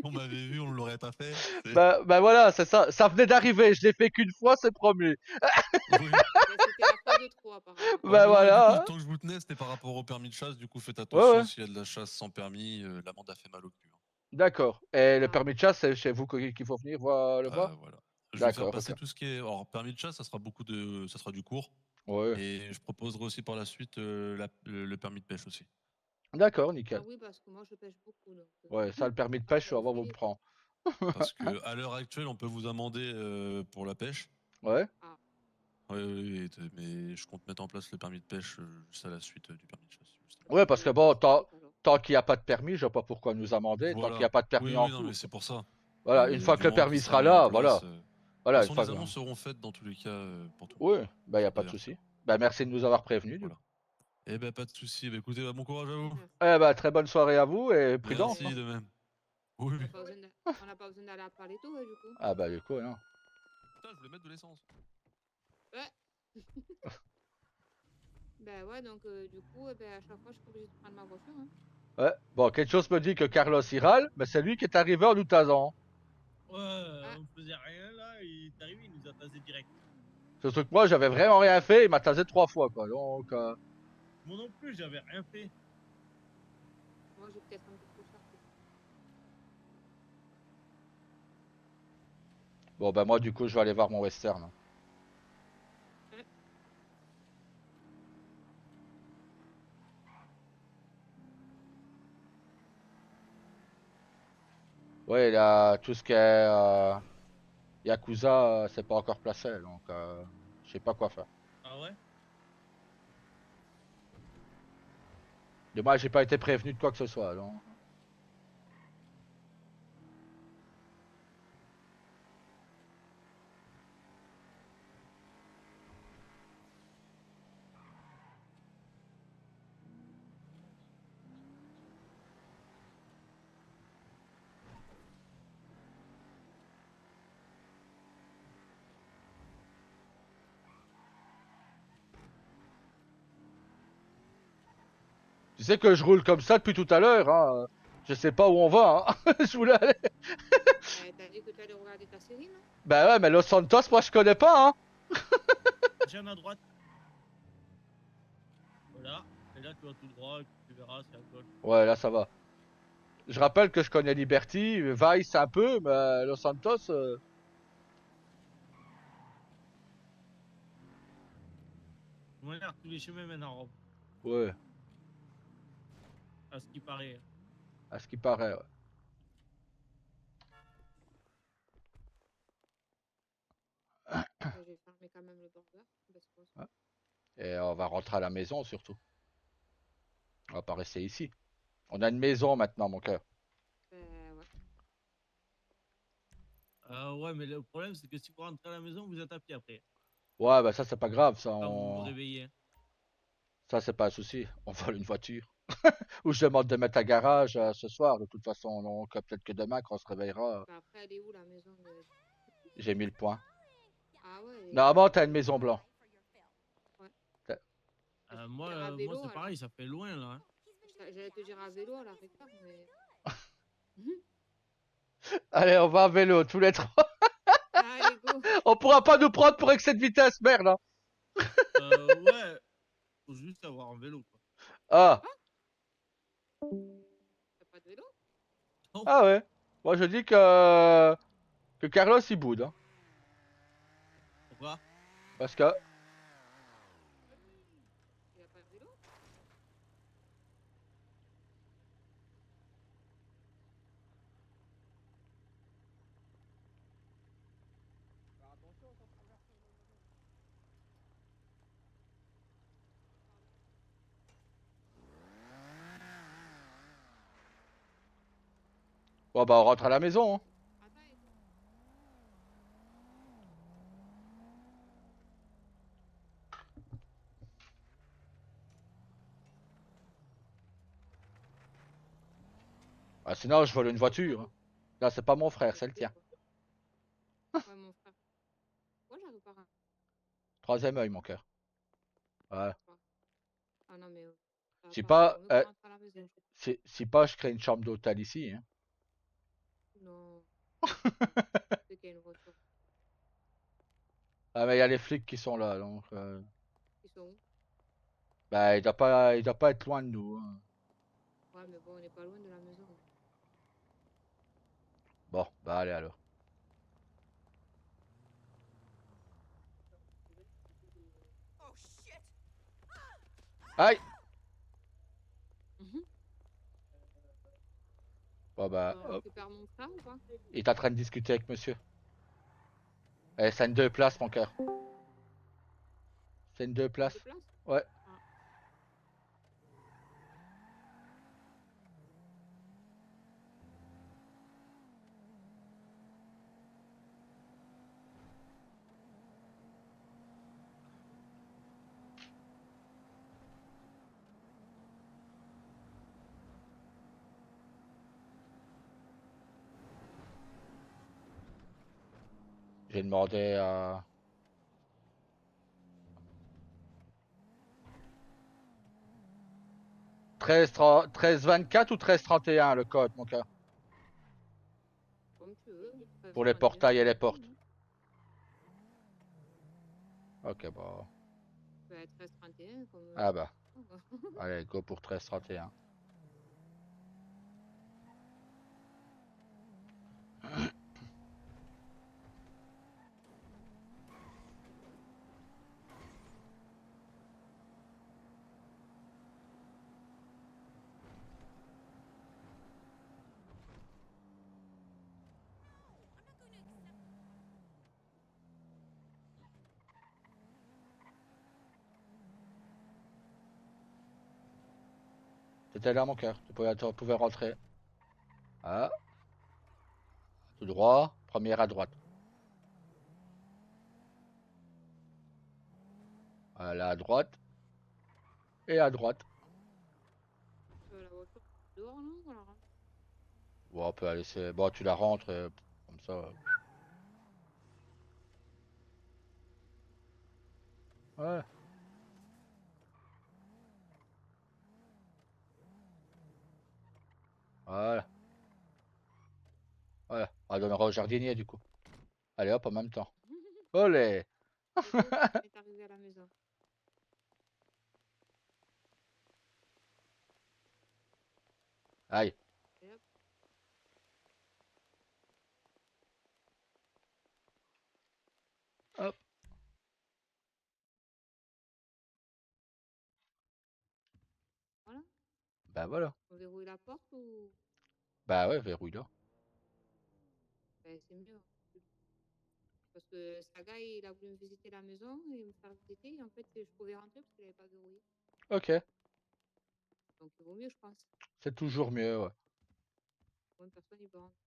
On m'avait vu, on l'aurait pas fait. Bah voilà, c'est ça. Ça venait d'arriver. Je l'ai fait qu'une fois, c'est promis. Oui. Bah, c'était la fois fois de trop, apparemment. Bah non, voilà. Du coup, tant que je vous tenais, c'était par rapport au permis de chasse. Du coup, faites Ouais, attention ouais. s'il y a de la chasse sans permis, l'amende a fait mal au cul. Hein. D'accord. Et le Ah. permis de chasse, c'est chez vous qu'il faut venir voir le voir? Voilà. Je vais faire D'accord, passer ok. tout ce qui est. Alors, permis de chasse, ça sera du court. Ouais. Et je proposerai aussi par la suite le permis de pêche aussi. D'accord, Ah nickel. oui, parce que moi, je pêche beaucoup, donc... Ouais, ça, le permis de pêche, on va voir vous le filer. prend. Parce que à l'heure actuelle, on peut vous amender pour la pêche. Ouais. Oui, mais je compte mettre en place le permis de pêche juste à la suite du permis de chasse. Justement. Ouais, parce que bon, C'est pratique, alors. tant qu'il n'y a pas de permis, je vois pas pourquoi nous amender, tant qu'il n'y Voilà. a pas de permis en Non, mais cours. c'est pour ça. Voilà, une fois Du que le moment qu'il permis sera sera mis en là, place. voilà. De toute Voilà, une façon, fois les que... annonces seront faites dans tous les cas pour tout. Oui, bah, il n'y a Ça pas de devrait souci. faire. Bah, merci de nous avoir prévenus. Voilà. Eh ben, pas de souci. Bah, écoutez, bon courage à vous. Eh bah, très bonne soirée à vous et prudence. Merci Hein. de même. Oui. On n'a pas besoin d'aller à parler tout, du coup. Ah bah, du coup, non. Putain, je voulais mettre de l'essence. Ouais. Ben ouais, donc du coup, ben, à chaque fois, je suis obligée de prendre ma voiture. Hein. Ouais. Bon, quelque chose me dit que Carlos y râle, mais c'est lui qui est arrivé en nous tasant. Ouais, on faisait rien là, il est arrivé, il nous a tasé direct. Surtout que moi, j'avais vraiment rien fait, il m'a tasé 3 fois, quoi. Donc, Moi non plus, j'avais rien fait. Moi, j'ai peut-être un peu trop sorti. bon, bah, moi, du coup, je vais aller voir mon western. Ouais, il a tout ce qui est Yakuza, c'est pas encore placé, donc je sais pas quoi faire. Ah ouais? Dommage, j'ai pas été prévenu de quoi que ce soit, donc. Tu sais que je roule comme ça depuis tout à l'heure, hein. Je sais pas où on va, hein. Je voulais aller. T'as dit que tu allais regarder ta série, non? Bah ouais, mais Los Santos, moi je connais pas, hein. J'en à droite. Voilà. Et là, tu vas tout droit, tu verras, c'est à gauche. Ouais, là ça va. Je rappelle que je connais Liberty, Vice un peu, mais Los Santos. On va tous les chemins maintenant, Ouais, à ce qui paraît. à ce qui paraît, ouais. Je vais fermer quand même le burger. Parce que... Ouais. Et on va rentrer à la maison surtout. On va pas rester ici. On a une maison maintenant, mon cœur. ouais. Ouais, mais le problème, c'est que si vous rentrez à la maison, vous êtes à pied après. Ouais, bah ça c'est pas grave, ça. Quand vous vous réveillez. Ça c'est pas un souci. On vole une voiture. Ou je demande de mettre à garage ce soir, de toute façon. Donc peut-être que demain, quand on se réveillera, Bah, après, elle est où la maison de... j'ai mis le point. Ah ouais. Normalement, t'as une maison blanche. Moi, vélo, c'est pareil, ça fait loin là. Hein. J'allais te dire à vélo à la rigueur, mais. Allez, on va à vélo, tous les trois. Allez, go. On pourra pas nous prendre pour excès de vitesse, merde. Hein. Ouais, faut juste avoir un vélo. Quoi. Ah. T'as pas de vélo? Ah ouais. Moi je dis que Carlos il boude. Hein. Pourquoi? Parce que Il a pas de vélo? bon bah on rentre à la maison. Hein. Attends, Ah, sinon je vole une voiture. Hein. Là c'est pas mon frère, c'est le tien. Ouais, mon frère. Moi, j'arrive pas à... Troisième œil, mon cœur. Ouais. Ah non, mais... Si pas, on rentre à la maison. si pas, je crée une chambre d'hôtel ici. Hein. Non. C'est qu'il y a une voiture. Ah mais il y a les flics qui sont là, donc. Ils sont où? Bah, il doit pas être loin de nous. Hein. Ouais, mais bon, on n'est pas loin de la maison. Bon, bah allez alors. Aïe! Mhm. Bon bah, On hop. récupère mon frère ou pas? Il est en train de discuter avec monsieur. Eh, c'est une 2 places, mon cœur. C'est une 2 Deux places. places? Ouais. Ah. J'ai demandé à... 13-24 ou 13-31 le code, mon cœur. Comme tu veux. Pour les 13-31, portails et les comme tu portes. veux, Ok, bon. bah, 13-31, comme. Ah bah. Quoi. Allez, go pour 13-31. C'était là, mon cœur. Tu pouvais rentrer. Ah. Tout droit. Première à droite. Voilà, à droite. Et à droite. La voiture dehors, non? On la rentre. Bon, on peut la laisser. Bon, tu la rentres. Comme ça. Ouais. Voilà. Voilà. On donnera au jardinier, du coup. Allez, hop, en même temps. Olé! C'est bon, on est arrivé à la maison. Aïe. Et hop, Hop. voilà. Bah voilà. On verrouille la porte ou. Bah ouais, verrouille-là. Ben, c'est mieux. Parce que Saga, il a voulu me visiter la maison et me faire visiter. Et en fait, je pouvais rentrer parce qu'il n'avait pas verrouillé. Ok. Donc, il vaut mieux, je pense. C'est toujours mieux, ouais. Bonne personne, il peut rentrer.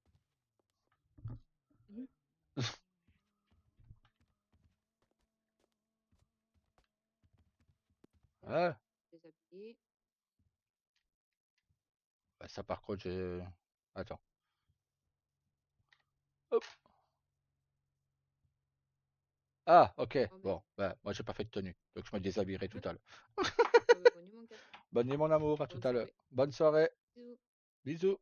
Mhm. Hop, Ouais. déshabillé. Bah, ça, par contre, j'ai... Attends. Hop. Ah, ok. Bon, ben, Bon, bah, moi, j'ai pas fait de tenue. Donc, je me déshabillerai tout à l'heure. bon, ben, bonne nuit, mon gars. Bonne nuit, mon amour. À tout Bonne à l'heure. soirée. Bonne soirée. Bisous. Bisous.